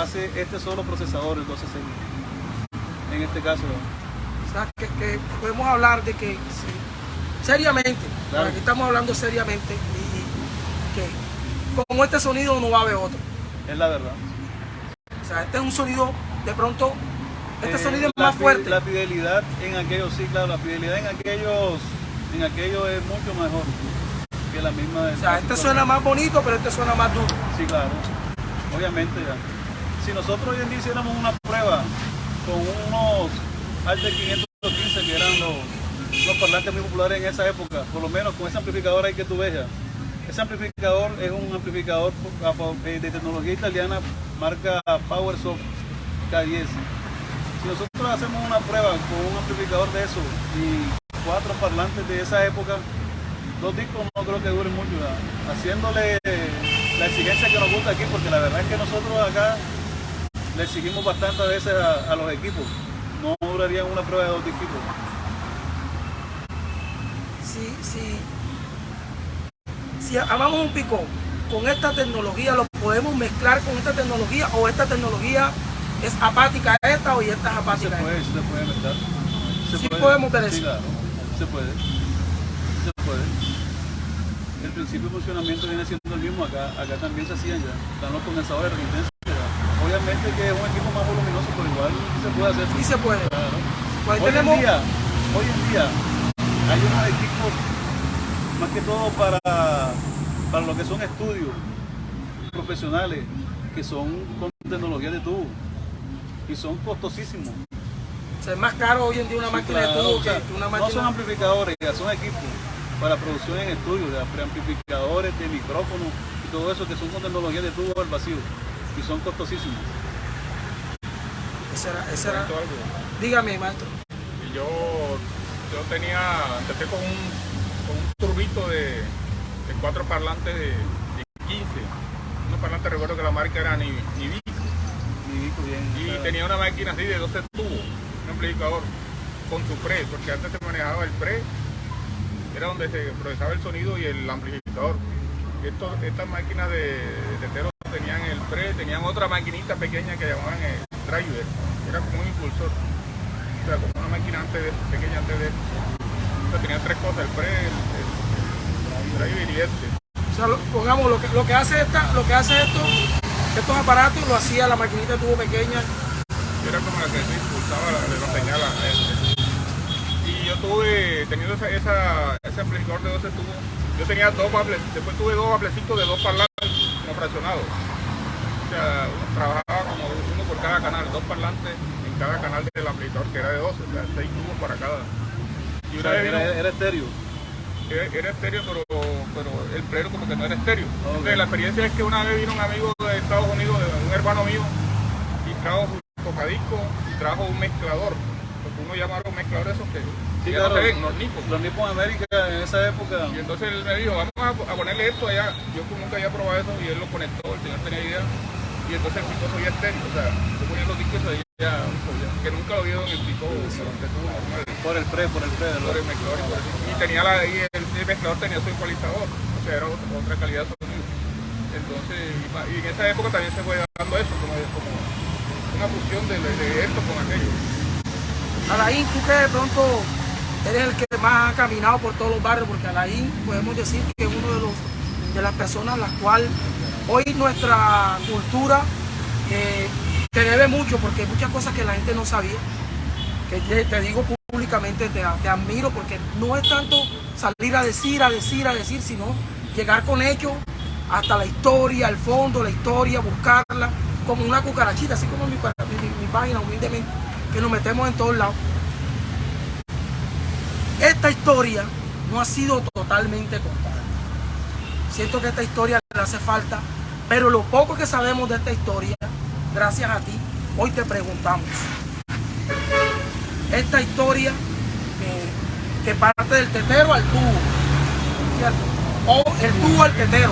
hace este solo procesador, el 1260, en este caso. O sea, que podemos hablar de que seriamente, claro. Aquí estamos hablando seriamente y que como este sonido no va a haber otro. Es la verdad. O sea, este es un sonido, de pronto, este sonido es La más fuerte. La fidelidad en aquellos, sí, claro, la fidelidad en aquellos es mucho mejor que la misma del O sea, este clásico. suena más bonito, pero este suena más duro. Sí, claro, obviamente ya. Si nosotros hoy en día hiciéramos una prueba con unos Alter 515 que eran los parlantes muy populares en esa época, por lo menos con ese amplificador ahí que tú ves ya. Ese amplificador es un amplificador de tecnología italiana marca PowerSoft K10. Si nosotros hacemos una prueba con un amplificador de eso y 4 parlantes de esa época, 2 discos no creo que duren mucho, ¿verdad? Haciéndole la exigencia que nos gusta aquí, porque la verdad es que nosotros acá le exigimos bastante a veces a los equipos. No durarían una prueba de 2 equipos. Si armamos un picó con esta tecnología, ¿lo podemos mezclar con esta tecnología o esta tecnología es apática a esta o esta es apática a esta? Sí se puede mezclar. Sí podemos ver eso. Sí, claro, se puede. Se puede. El principio de funcionamiento viene siendo el mismo, acá también se hacían ya. Están los condensadores de resistencia. Obviamente que es un equipo más voluminoso, pero igual se puede hacer. Sí se puede. Claro. Pues Hoy tenemos... en día hay unos equipos más que todo para lo que son estudios profesionales que son con tecnología de tubo y son costosísimos. O sea, es más caro hoy en día una Sí, máquina claro, de tubo o sea, que una no máquina... son amplificadores, ya son equipos para producción en estudios, de preamplificadores, de micrófonos y todo eso que son con tecnología de tubo al vacío y son costosísimos. Ese era... Algo. Dígame, maestro. Y yo empecé con un turbito de 4 parlantes de 15. Unos parlantes, recuerdo que la marca era Nivico. Y tenía una máquina así de 12 tubos, un amplificador con su pre, porque antes se manejaba el pre, era donde se procesaba el sonido y el amplificador. Estas máquinas de tetero tenían el pre, tenían otra maquinita pequeña que llamaban el driver, era como un impulsor. O sea, como una máquina pequeña antes de eso. O sea, tenía 3 cosas, el pre, el driver y este. O sea, pongamos lo que hace estos aparatos lo hacía la maquinita de tubo pequeña. Era como la que se impulsaba la señal a este. Y yo teniendo ese amplificador de 12 tubos, yo tenía 2 baffles, después tuve 2 baflecitos de 2 parlantes como fraccionados. O sea, trabajaba como uno por cada canal, 2 parlantes en cada canal del amplificador, que era de 12, o sea, 6 tubos para cada. Y una vez Era estéreo. era estéreo, pero el plero como que no era estéreo. Okay. Entonces la experiencia es que una vez vino un amigo de Estados Unidos, un hermano mío, y trajo su tocadisco y trajo un mezclador, porque uno llamaron un mezclador esos que Sí, ya claro, no se ven, los nipos. Los Nippon América en esa época. Y entonces él me dijo, vamos a ponerle esto allá. Yo nunca había probado eso y él lo conectó, el señor tenía idea. Y entonces el pico se oía estéreo, o sea, yo ponía los discos y ya, que nunca lo vieron en el pico que tuvo normal. Por el pre. Por el mezclador y por eso. Y tenía el mezclador tenía su ecualizador, o sea, era otra calidad de sonido. Entonces, y en esa época también se fue dando eso, como una fusión de esto con aquello. Alain, tú que de pronto eres el que más ha caminado por todos los barrios, porque Alain podemos decir que es uno de las personas a las cuales hoy nuestra cultura te debe mucho, porque hay muchas cosas que la gente no sabía, que te digo públicamente, te admiro, porque no es tanto salir a decir, sino llegar con hechos hasta la historia, el fondo, la historia, buscarla, como una cucarachita, así como mi página, humildemente, que nos metemos en todos lados. Esta historia no ha sido totalmente contada. Siento que esta historia le hace falta, pero lo poco que sabemos de esta historia, gracias a ti, hoy te preguntamos. Esta historia que parte del tetero al tubo, ¿cierto? O el tubo al tetero.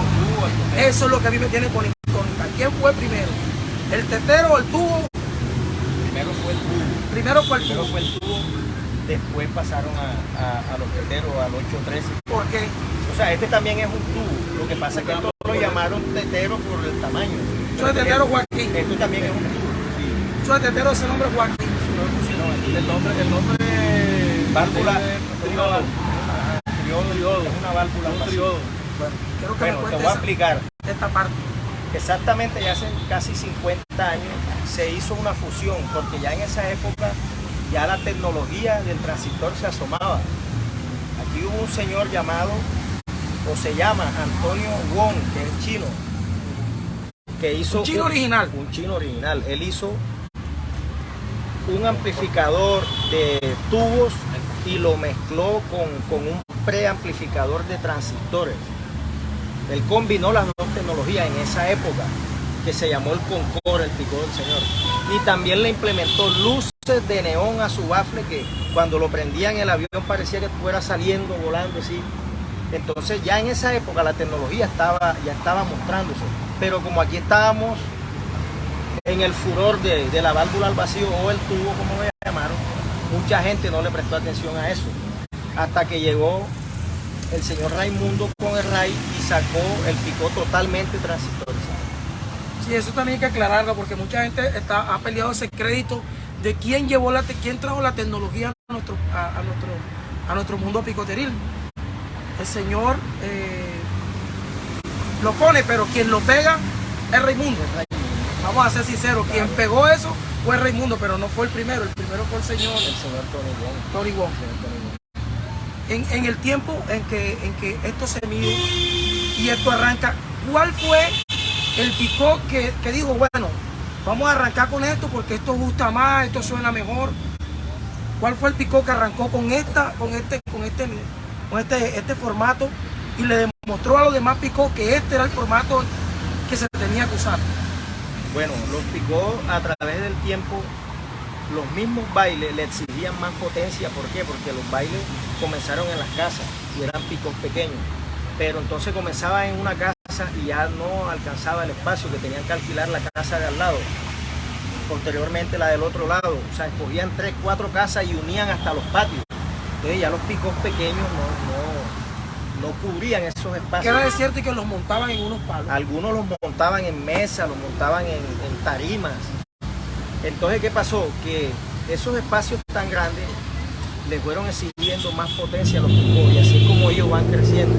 Eso es lo que a mí me tiene con incógnita. ¿Quién fue primero? ¿El tetero o el tubo? Primero fue el tubo. Primero fue el tubo. Primero fue el tubo, después pasaron a los teteros, al 813. ¿Por qué? O sea, este también es un tubo. Lo que pasa es que estos lo llamaron tetero por el tamaño. Soy tetero Joaquín. Esto también es un tubo. Sí. Soy tetero, ese nombre es Joaquín. El nombre Válvula. triodo. Triodo. Es una válvula. Un vacía. triodo. Bueno, quiero que Bueno, me te cuentes voy a explicar. esta parte. Exactamente, ya hace casi 50 años se hizo una fusión, porque ya en esa época ya la tecnología del transistor se asomaba. Aquí hubo un señor llamado, o se llama Antonio Wong, que es chino, que hizo Un chino original. Un chino original. Él hizo un amplificador de tubos y lo mezcló con un preamplificador de transistores. Él combinó las dos tecnologías en esa época, que se llamó el Concorde, el picó del señor. Y también le implementó luces de neón a su bafle, que cuando lo prendían el avión parecía que fuera saliendo, volando así. Entonces ya en esa época la tecnología ya estaba mostrándose. Pero como aquí estábamos en el furor de la válvula al vacío o el tubo, como me llamaron, mucha gente no le prestó atención a eso. Hasta que llegó el señor Raimundo con el RAI y sacó el picó totalmente transistorizado. Sí, eso también hay que aclararlo, porque mucha gente ha peleado ese crédito de quién trajo la tecnología a nuestro mundo picoteril. El señor lo pone, pero quien lo pega es Raimundo. Vamos a ser sinceros, quien pegó eso fue Raimundo, pero no fue el primero fue el señor Tony Wong. En el tiempo en que esto se mide y esto arranca, ¿cuál fue el picó que dijo, bueno, vamos a arrancar con esto porque esto gusta más, esto suena mejor? ¿Cuál fue el picó que arrancó con este formato y le demostró a los demás picó que este era el formato que se tenía que usar? Bueno, los picó a través del tiempo, los mismos bailes le exigían más potencia. ¿Por qué? Porque los bailes comenzaron en las casas y eran picos pequeños, pero entonces comenzaba en una casa y ya no alcanzaba el espacio, que tenían que alquilar la casa de al lado, posteriormente la del otro lado, o sea, escogían 3, 4 casas y unían hasta los patios. Entonces ya los picos pequeños no cubrían esos espacios. Que era de cierto y que los montaban en unos palos. Algunos los montaban en mesas, los montaban en tarimas. Entonces, ¿qué pasó? Que esos espacios tan grandes le fueron exigiendo más potencia a los picos, y así como ellos van creciendo.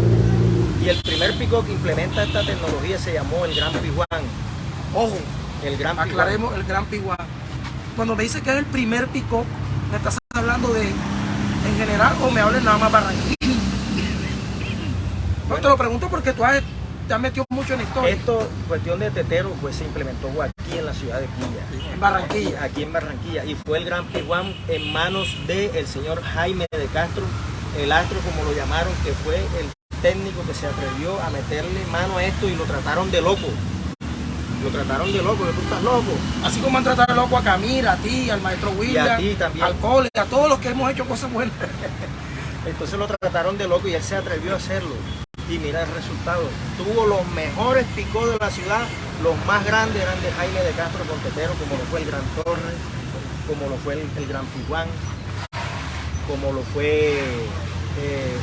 Y el primer picó que implementa esta tecnología se llamó el Gran Pijuán. Ojo, El Gran Pijuán. aclaremos el Gran Pijuán. Cuando me dice que es el primer picó, ¿me estás hablando de en general o me hablas nada más Barranquilla? No, te lo pregunto porque tú te has metido mucho en la historia. Esto, cuestión de tetero, pues se implementó aquí en la ciudad de Quilla. En Barranquilla. Aquí en Barranquilla. Y fue el Gran Pijuán en manos del señor Jaime de Castro, el astro como lo llamaron, que fue el técnico que se atrevió a meterle mano a esto, y lo trataron de loco. Lo trataron de loco, que tú estás loco. Así como han tratado de loco a Camila, a ti, al maestro William, a ti también. al Cole, a todos los que hemos hecho cosas buenas. Entonces lo trataron de loco y él se atrevió a hacerlo. Y mira el resultado. Tuvo los mejores picos de la ciudad. Los más grandes eran de Jaime de Castro con tetero, como lo fue el Gran Torres, como lo fue el Gran Pijuán, como lo fue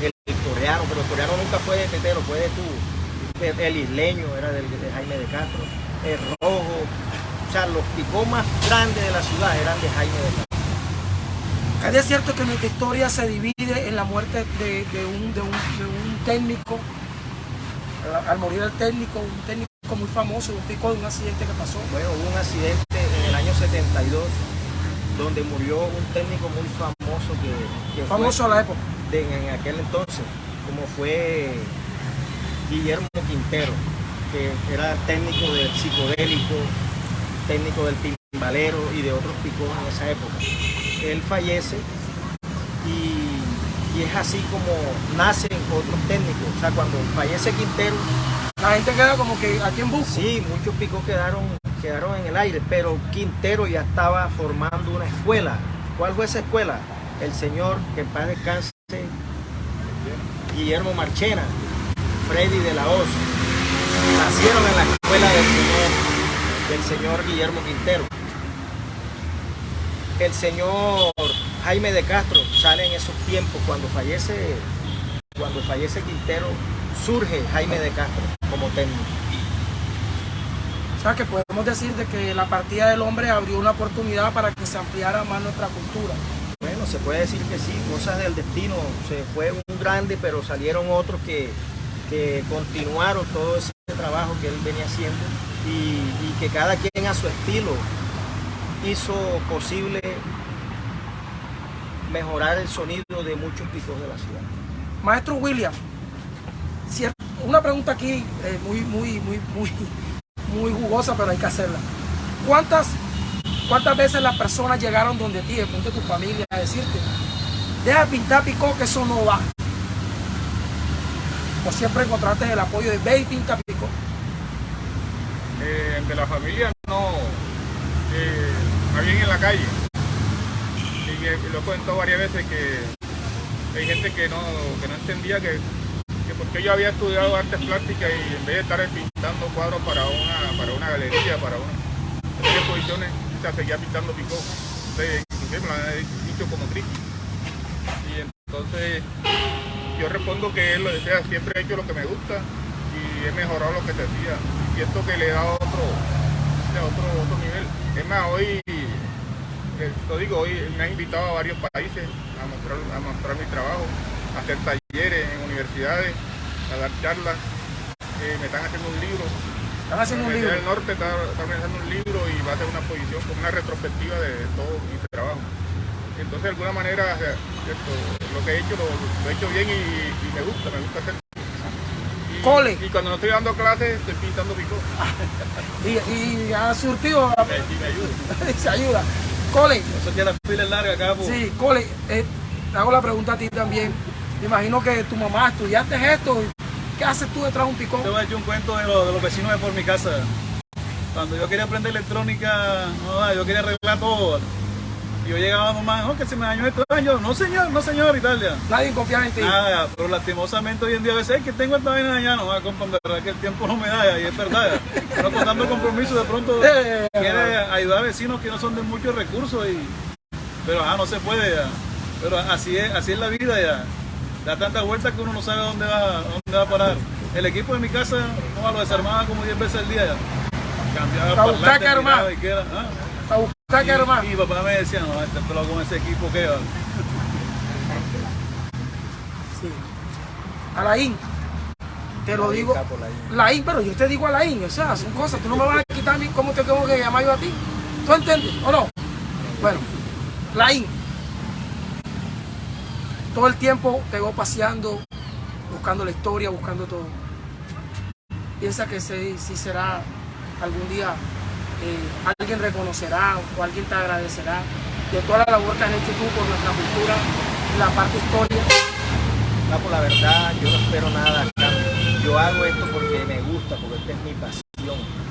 el Coreano, pero el Coreano nunca fue de tetero, fue de tubo. El Isleño era de Jaime de Castro, el Rojo. O sea, los picos más grandes de la ciudad eran de Jaime de Castro. Es cierto que nuestra historia se divide en la muerte de un técnico, al morir el técnico, un técnico muy famoso, un pico de un accidente que pasó. Bueno, hubo un accidente en el año 72 donde murió un técnico muy famoso que famoso fue a la época. en aquel entonces, como fue Guillermo Quintero, que era técnico del psicodélico, técnico del timbalero y de otros picos en esa época. Él fallece y es así como nacen otros técnicos. O sea, cuando fallece Quintero, La gente queda como que aquí en busca. sí, muchos picos quedaron en el aire, pero Quintero ya estaba formando una escuela. ¿Cuál fue esa escuela? El señor, que en paz descanse, Guillermo Marchena, Freddy de la Hoz, nacieron en la escuela del señor Guillermo Quintero. El señor Jaime de Castro sale en esos tiempos. Cuando fallece Quintero, surge Jaime de Castro como técnico. O sea que podemos decir de que la partida del hombre abrió una oportunidad para que se ampliara más nuestra cultura. Bueno, se puede decir que sí, cosas del destino. Se fue un grande, pero salieron otros que continuaron todo ese trabajo que él venía haciendo. y que cada quien a su estilo hizo posible mejorar el sonido de muchos picos de la ciudad. Maestro William, una pregunta aquí muy jugosa, pero hay que hacerla. ¿Cuántas veces las personas llegaron donde ti, de punto de tu familia, a decirte, deja de pintar picó, que eso no va? ¿O siempre encontraste el apoyo de ve y pinta picó? De la familia no, alguien en la calle. Y lo he comentado varias veces que hay gente que no entendía que porque yo había estudiado artes plásticas y en vez de estar pintando cuadros para una galería, para unas exposiciones, seguía pintando picó. Inclusive me lo han dicho como crítico. Y entonces yo respondo que él lo desea, siempre he hecho lo que me gusta y he mejorado lo que te hacía. Y siento que le he dado otro nivel. Es más, hoy me han invitado a varios países a mostrar mi trabajo, a hacer talleres en universidades, a dar charlas. Me están haciendo un libro. ¿Están haciendo un libro? El norte está haciendo un libro y va a hacer una exposición con una retrospectiva de todo mi trabajo. Entonces, de alguna manera, lo que he hecho lo he hecho bien y me gusta hacerlo. Y cuando no estoy dando clases, estoy pintando picó. Y ha surtido. Me ayuda. Se ayuda. Cole. Eso tiene la fila larga acá. Pues. Sí, Cole, te hago la pregunta a ti también. Me imagino que tu mamá estudiaste esto. ¿Qué haces tú detrás de un picó? Te voy a echar un cuento de los vecinos de por mi casa. Cuando yo quería aprender electrónica, yo quería arreglar todo. Y yo llegaba nomás, que se me dañó esto. Yo, no señor, Italia. Nadie confía en ti. Nada, pero lastimosamente hoy en día a veces es que tengo esta vaina dañada, no, compa, en verdad que el tiempo no me da, y es verdad. Pero con dando compromiso de pronto quiere ayudar a vecinos que no son de muchos recursos, pero no se puede ya. Pero así es la vida ya. Da tantas vueltas que uno no sabe dónde va a parar. El equipo de mi casa lo desarmaba como 10 veces al día ya. Cambiaba parlantes, miraba y queda. A buscar que hermano. Y mi papá me decía, no, este pelado con ese equipo que va. Sí. Alain, te lo digo. Laín, pero yo te digo Alain, o sea, son cosas, tú no me vas a quitar a mí, ¿cómo te tengo que llamar yo a ti? ¿Tú entiendes o no? Bueno, Laín, todo el tiempo te veo paseando, buscando la historia, buscando todo. Piensa que si será algún día alguien reconocerá o alguien te agradecerá de toda la labor que has hecho tú por nuestra cultura, la parte historia. Por la verdad, yo no espero nada a cambio. Yo hago esto porque me gusta, porque esta es mi pasión,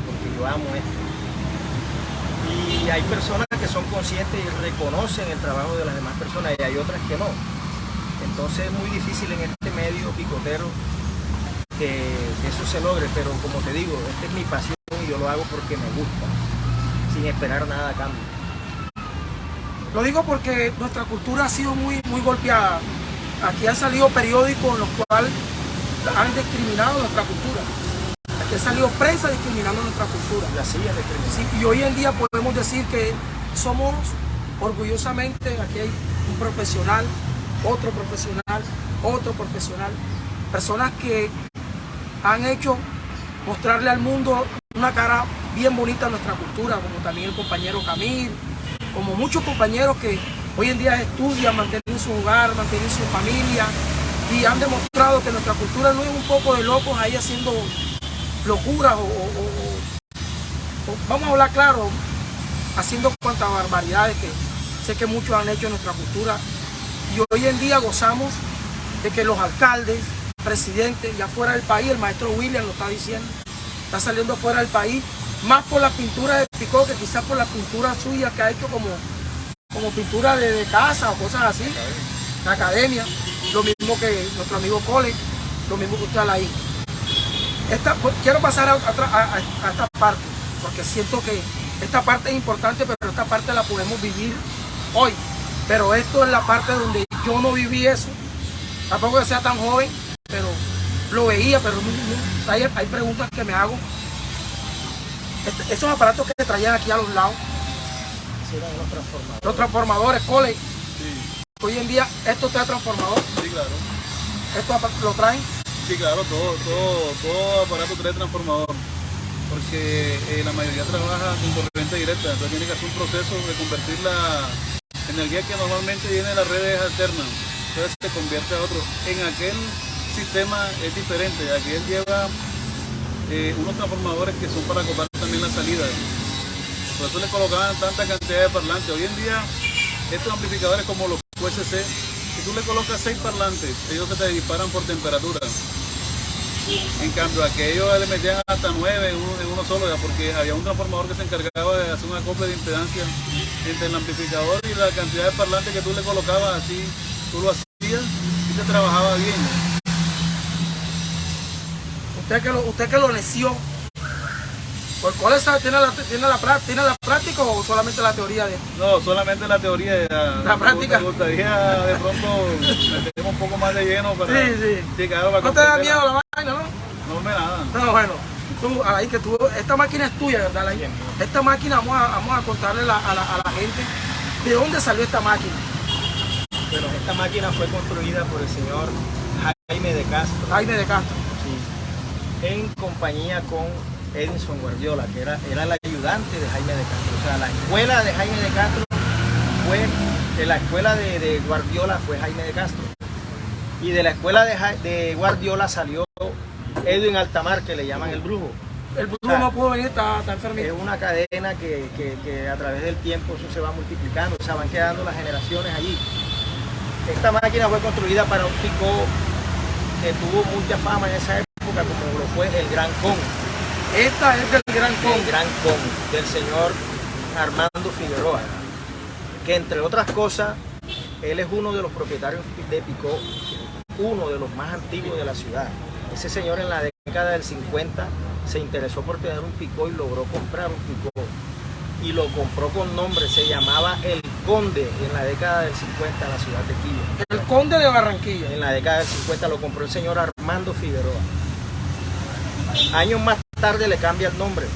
porque yo amo esto. Y hay personas que son conscientes y reconocen el trabajo de las demás personas y hay otras que no. Entonces es muy difícil en este medio picotero que eso se logre, pero como te digo, esta es mi pasión y yo lo hago porque me gusta, sin esperar nada a cambio. Lo digo porque nuestra cultura ha sido muy golpeada. Aquí han salido periódicos en los cuales han discriminado nuestra cultura. Aquí ha salido prensa discriminando nuestra cultura. La silla de sí, y hoy en día podemos decir que somos orgullosamente, aquí hay un profesional, otro profesional, otro profesional, personas que han hecho mostrarle al mundo una cara bien bonita a nuestra cultura, como también el compañero Camil, como muchos compañeros que hoy en día estudian, mantienen su hogar, mantienen su familia y han demostrado que nuestra cultura no es un poco de locos ahí haciendo locuras o vamos a hablar claro, haciendo cuantas barbaridades que sé que muchos han hecho en nuestra cultura. Y hoy en día gozamos de que los alcaldes, presidentes, ya fuera del país, el maestro William lo está diciendo, está saliendo fuera del país, más por la pintura de Picó que quizás por la pintura suya que ha hecho como pintura de casa o cosas así, la academia, lo mismo que nuestro amigo Cole, lo mismo que usted ahí. Quiero pasar a esta parte, porque siento que esta parte es importante, pero esta parte la podemos vivir hoy. Pero esto es la parte donde yo no viví eso, tampoco que sea tan joven, pero lo veía, pero hay preguntas que me hago. Esos aparatos que traían aquí a los lados, los transformadores, Cole, Sí. hoy en día esto está transformador, Sí, claro. esto lo traen. Sí, claro, todo aparato trae transformador. porque la mayoría trabaja con corriente directa, entonces tiene que hacer un proceso de convertir la energía que normalmente viene de las redes alternas, entonces se convierte a otro. En aquel sistema es diferente, aquí él lleva unos transformadores que son para acoplar también la salida, por eso le colocaban tanta cantidad de parlantes. Hoy en día estos amplificadores como los USC, si tú le colocas 6 parlantes, ellos se te disparan por temperatura. En cambio, aquellos le metían hasta 9 en uno solo, ya, porque había un transformador que se encargaba de hacer un acople de impedancia entre el amplificador y la cantidad de parlantes que tú le colocabas, así tú lo hacías y te trabajaba bien. Usted que lo neció, ¿cuál es, tiene la práctica o solamente la teoría de? No, solamente la teoría. La práctica. Me gustaría de pronto meterme un poco más de lleno para... Sí. Claro, para ¿No te da miedo la vaina, no? No me nada. No, bueno, esta máquina es tuya, ¿verdad? Lain? Esta máquina, vamos a contarle a la gente de dónde salió esta máquina. Pero esta máquina fue construida por el señor Jaime de Castro. Jaime de Castro. Sí. En compañía con Edison Guardiola, que era el ayudante de Jaime de Castro. O sea, la escuela de Jaime de Castro fue, la escuela de Guardiola fue Jaime de Castro. Y de la escuela de Guardiola salió Edwin Altamar, que le llaman el brujo. El brujo, o sea, no pudo venir, está enfermito. Es una cadena que a través del tiempo eso se va multiplicando, o sea, van quedando las generaciones allí. Esta máquina fue construida para un picó que tuvo mucha fama en esa época, como lo fue el Gran Con. Esta es del Gran Con. El Gran Con, del señor Armando Figueroa, que entre otras cosas, él es uno de los propietarios de Picó, uno de los más antiguos de la ciudad. Ese señor en la década del 50 se interesó por tener un Picó y logró comprar un Picó. Y lo compró con nombre, se llamaba El Conde en la década del 50 en la ciudad de Quillo. El Conde de Barranquilla. En la década del 50 lo compró el señor Armando Figueroa. Años más tarde le cambia el nombre,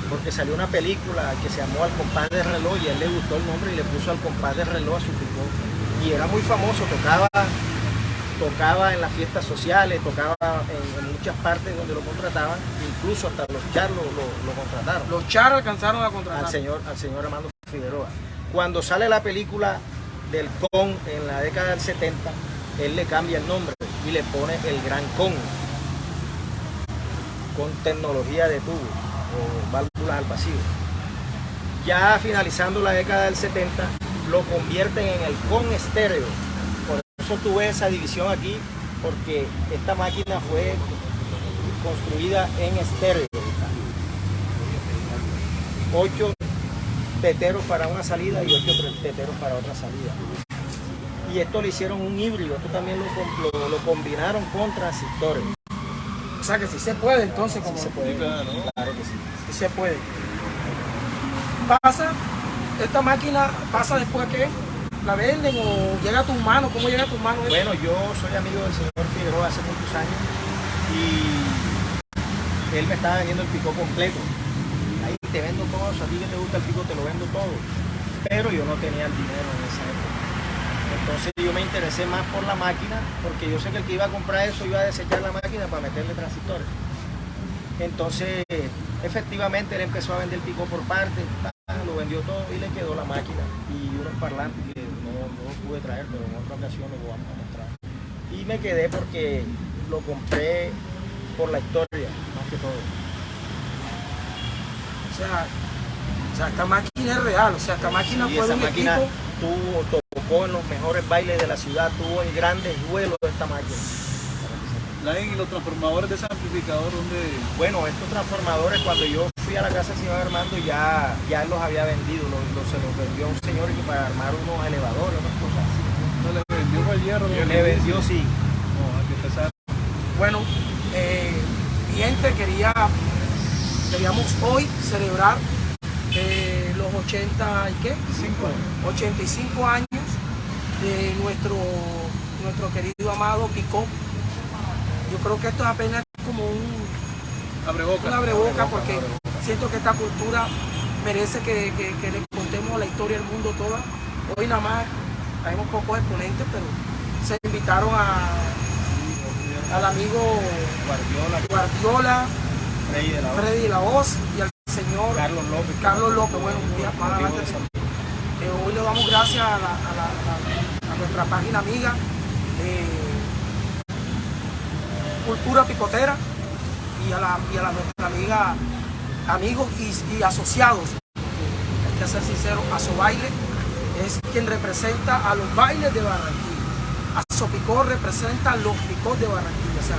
porque salió una película que se llamó Al Compás del Reloj y a él le gustó el nombre y le puso Al Compás del Reloj a su Picó. Y era muy famoso, tocaba en las fiestas sociales, tocaba en muchas partes donde lo contrataban, incluso hasta los Char lo contrataron. Los Char alcanzaron a contratar al señor Armando Figueroa. Cuando sale la película del Con en la década del 70, él le cambia el nombre y le pone el Gran Con tecnología de tubo o válvulas al vacío. Ya finalizando la década del 70, lo convierten en el Con estéreo. Por eso tuve esa división aquí, porque esta máquina fue construida en estéreo. 8 teteros para una salida y 8 teteros para otra salida. Y esto le hicieron un híbrido, esto también lo combinaron con transistores. O sea que sí se puede entonces, como sí se puede, claro. Claro que sí. Sí se puede. Esta máquina pasa después que la venden o llega a tus manos. ¿Cómo llega a tus manos? Bueno, yo soy amigo del señor Figueroa hace muchos años y él me estaba vendiendo el Picó completo. Ahí te vendo todo, a ti que te gusta el Picó te lo vendo todo. Pero yo no tenía el dinero en esa época. Entonces yo me interesé más por la máquina, porque yo sé que el que iba a comprar eso iba a desechar la máquina para meterle transistores. Entonces, efectivamente, él empezó a vender el Picó por partes, lo vendió todo y le quedó la máquina y unos parlantes que no pude traer, pero en otra ocasión lo vamos a mostrar. Y me quedé porque lo compré por la historia, más que todo. O sea, esta máquina es real, o sea, esta máquina sí, fue de un máquina equipo. Tocó en los mejores bailes de la ciudad, tuvo en grandes vuelos esta máquina. Lain, ¿y los transformadores de ese amplificador dónde? Bueno, estos transformadores, cuando yo fui a la casa del señor Armando, ya él los había vendido, se los vendió a un señor que para armar unos elevadores, unas cosas así. ¿No le vendió el hierro? Le vendió, sí. No, hay que empezar. Bueno, mi gente, queríamos hoy celebrar los 85 años de nuestro querido amado Picó. Yo creo que esto es apenas como un abreboca, porque siento que esta cultura merece que le contemos la historia del mundo toda. Hoy nada más hay unos pocos exponentes, pero se invitaron al amigo Guardiola, Freddy de la Voz y al señor Carlos López. Bueno, un día más adelante. Hoy le damos gracias a nuestra página amiga Cultura Picotera y a nuestra amiga, amigos y asociados. Hay que ser sincero, Asobaile es quien representa a los bailes de Barranquilla. Asopicó representa a los picos de Barranquilla. O sea,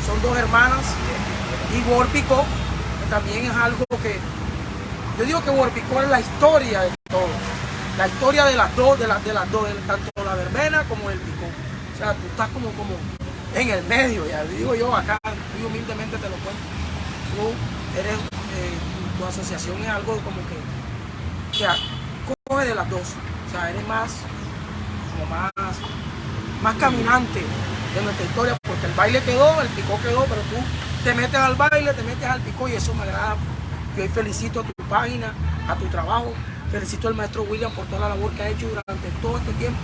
son dos hermanas. Y World Picó, que también es algo que yo digo que World Picó es la historia de todo. La historia de las dos, tanto la verbena como el picó. O sea, tú estás como en el medio, ya digo yo acá, muy humildemente te lo cuento. Tú eres, tu asociación es algo como que coge de las dos. O sea, eres más caminante de nuestra historia, porque el baile quedó, el picó quedó, pero tú te metes al baile, te metes al picó y eso me agrada. Yo hoy felicito a tu página, a tu trabajo. Felicito al maestro William por toda la labor que ha hecho durante todo este tiempo.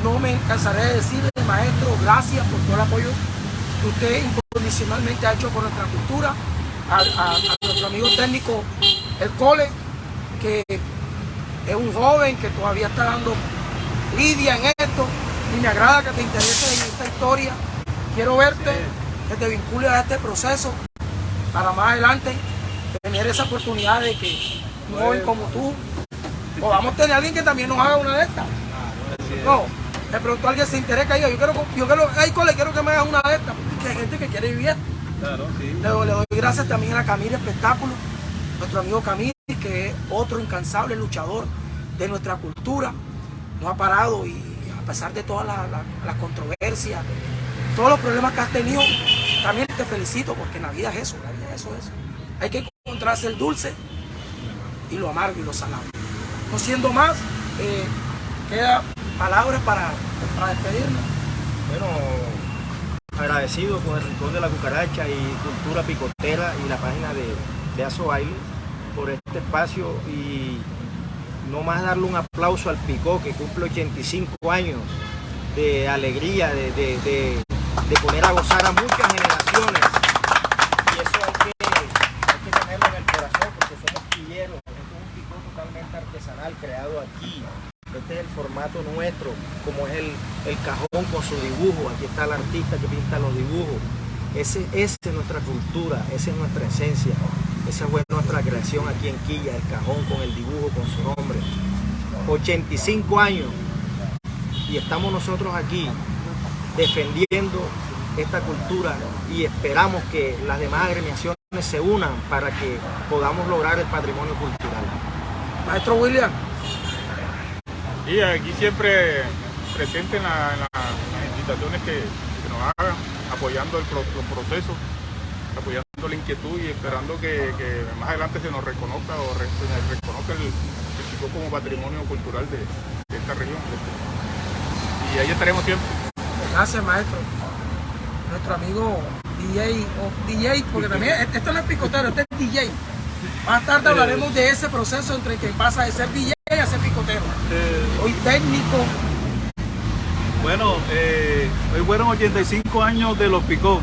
No me cansaré de decirle, maestro, gracias por todo el apoyo que usted incondicionalmente ha hecho por nuestra cultura. A nuestro amigo técnico, el Cole, que es un joven que todavía está dando lidia en esto. Y me agrada que te intereses en esta historia. Quiero verte, que te vincules a este proceso para más adelante tener esa oportunidad de que un joven como tú podamos tener a alguien que también nos haga una de estas. No, de pronto alguien se interesa y diga, yo quiero, hey, Cole, quiero que me hagas una de estas, porque hay gente que quiere vivir esto. Claro, sí. Le doy gracias también a Camille Espectáculo, nuestro amigo Camille, que es otro incansable luchador de nuestra cultura. No ha parado y a pesar de todas las controversias, todos los problemas que has tenido, también te felicito, porque en la vida es eso, la vida es eso. Hay que encontrarse el dulce y lo amargo y lo salado. No siendo más, queda palabras para despedirnos. Bueno, agradecido con el Rincón de la Cucaracha y Cultura Picotera y la página de Asobaile por este espacio, y no más darle un aplauso al Picó, que cumple 85 años de alegría, de poner a gozar a muchas generaciones. Y eso hay que tenerlo en el corazón, porque somos quilleros. Esto es un Picó totalmente artesanal, creado aquí. Este es el formato nuestro, como es el cajón con su dibujo. Aquí está el artista que pinta los dibujos. Esa es nuestra cultura, esa es nuestra esencia. Esa fue nuestra creación aquí en Quilla, el cajón con el dibujo, con su nombre. 85 años y estamos nosotros aquí defendiendo esta cultura, y esperamos que las demás agremiaciones se unan para que podamos lograr el patrimonio cultural. Maestro William. Y aquí siempre presente en las invitaciones que nos hagan, apoyando los procesos, apoyando la inquietud y esperando que más adelante se nos reconozca se nos reconozca el Picó como patrimonio cultural de esta región. Y ahí estaremos siempre. Gracias, maestro. Nuestro amigo DJ, porque también esto no es picotero, este es DJ. Más tarde hablaremos de ese proceso entre que pasa de ser DJ a ser picotero. Hoy técnico. Bueno, hoy fueron 85 años de los Picó.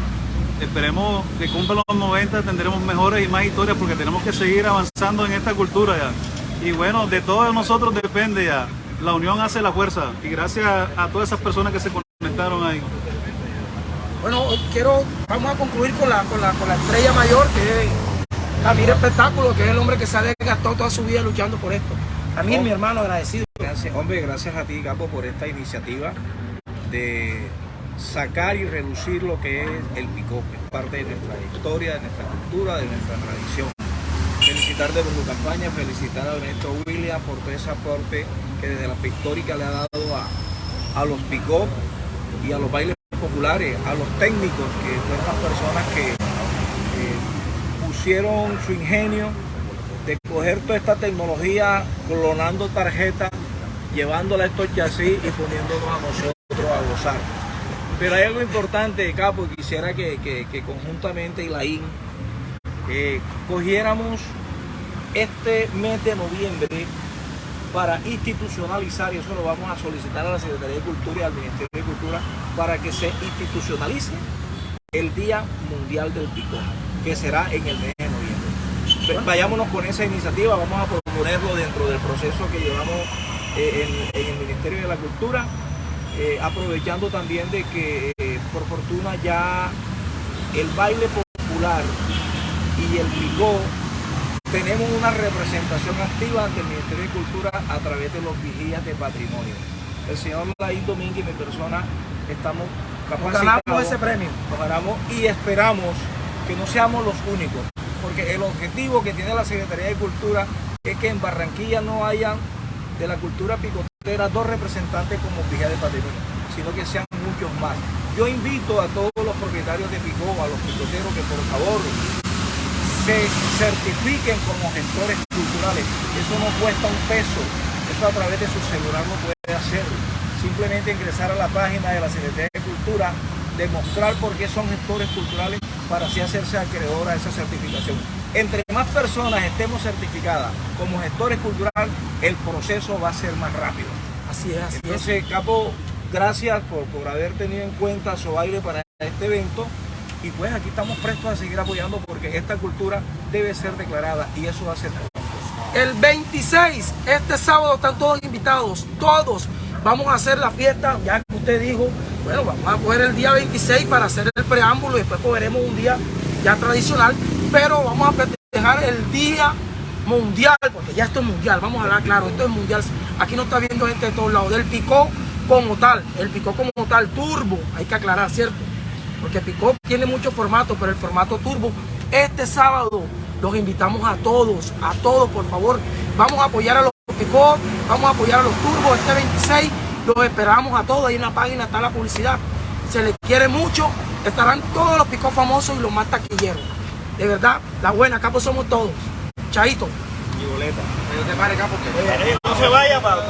Esperemos que cumplan los 90, tendremos mejores y más historias, porque tenemos que seguir avanzando en esta cultura ya. Y bueno, de todos nosotros depende ya. La unión hace la fuerza, y gracias a todas esas personas que se conectaron ahí. Bueno, vamos a concluir con la estrella mayor, que es Camille Espectáculo, que es el hombre que se ha desgastado toda su vida luchando por esto. A mí, mi hermano, agradecido. Gracias a ti, Capo, por esta iniciativa de sacar y reducir lo que es el Picó, que es parte de nuestra historia, de nuestra cultura, de nuestra tradición. Felicitar de tu campaña, felicitar a Ernesto William por todo ese aporte que desde la pictórica le ha dado a los Picó y a los bailes populares, a los técnicos, que son estas personas que pusieron su ingenio de coger toda esta tecnología, clonando tarjetas, llevándola a estos chasis y poniéndonos a nosotros a gozar. Pero hay algo importante, Capo, y quisiera que conjuntamente Ilaín cogiéramos este mes de noviembre para institucionalizar, y eso lo vamos a solicitar a la Secretaría de Cultura y al Ministerio de Cultura, para que se institucionalice el Día Mundial del Picó. que será en el mes de noviembre. Vayámonos con esa iniciativa, vamos a proponerlo dentro del proceso que llevamos en el Ministerio de la Cultura, aprovechando también de que por fortuna ya el baile popular y el picó tenemos una representación activa ante el Ministerio de Cultura a través de los vigías de patrimonio. El señor Laín Domínguez y mi persona estamos capacitados, ganamos ese premio. nos ganamos y esperamos que no seamos los únicos, porque el objetivo que tiene la Secretaría de Cultura es que en Barranquilla no hayan de la cultura picotera 2 representantes como vigía de patrimonio, sino que sean muchos más. Yo invito a todos los propietarios de picó, a los picoteros, que por favor se certifiquen como gestores culturales. Eso no cuesta un peso, eso a través de su celular lo puede hacer. Simplemente ingresar a la página de la Secretaría de Cultura, demostrar por qué son gestores culturales para así hacerse acreedor a esa certificación. Entre más personas estemos certificadas como gestores culturales, el proceso va a ser más rápido. Así es, así es. Entonces, Capo, gracias por haber tenido en cuenta Sobaire para este evento. Y pues aquí estamos prestos a seguir apoyando porque esta cultura debe ser declarada y eso va a ser pronto. El 26, este sábado, están todos invitados, todos. Vamos a hacer la fiesta, ya que usted dijo, bueno, vamos a coger el día 26 para hacer el preámbulo y después cogeremos un día ya tradicional, pero vamos a festejar el día mundial, porque ya esto es mundial, vamos a hablar claro, esto es mundial. Aquí no está viendo gente de todos lados, del picó como tal, el picó como tal, turbo, hay que aclarar, ¿cierto? Porque picó tiene muchos formatos, pero el formato turbo, este sábado los invitamos a todos, por favor, vamos a apoyar a los picó, vamos a apoyar a los turbos este 26, los esperamos a todos, ahí en la página está la publicidad, se les quiere mucho, estarán todos los picó famosos y los más taquilleros, de verdad, la buena, Capo somos todos, chaito. Y boleta. No se vaya, Pablo.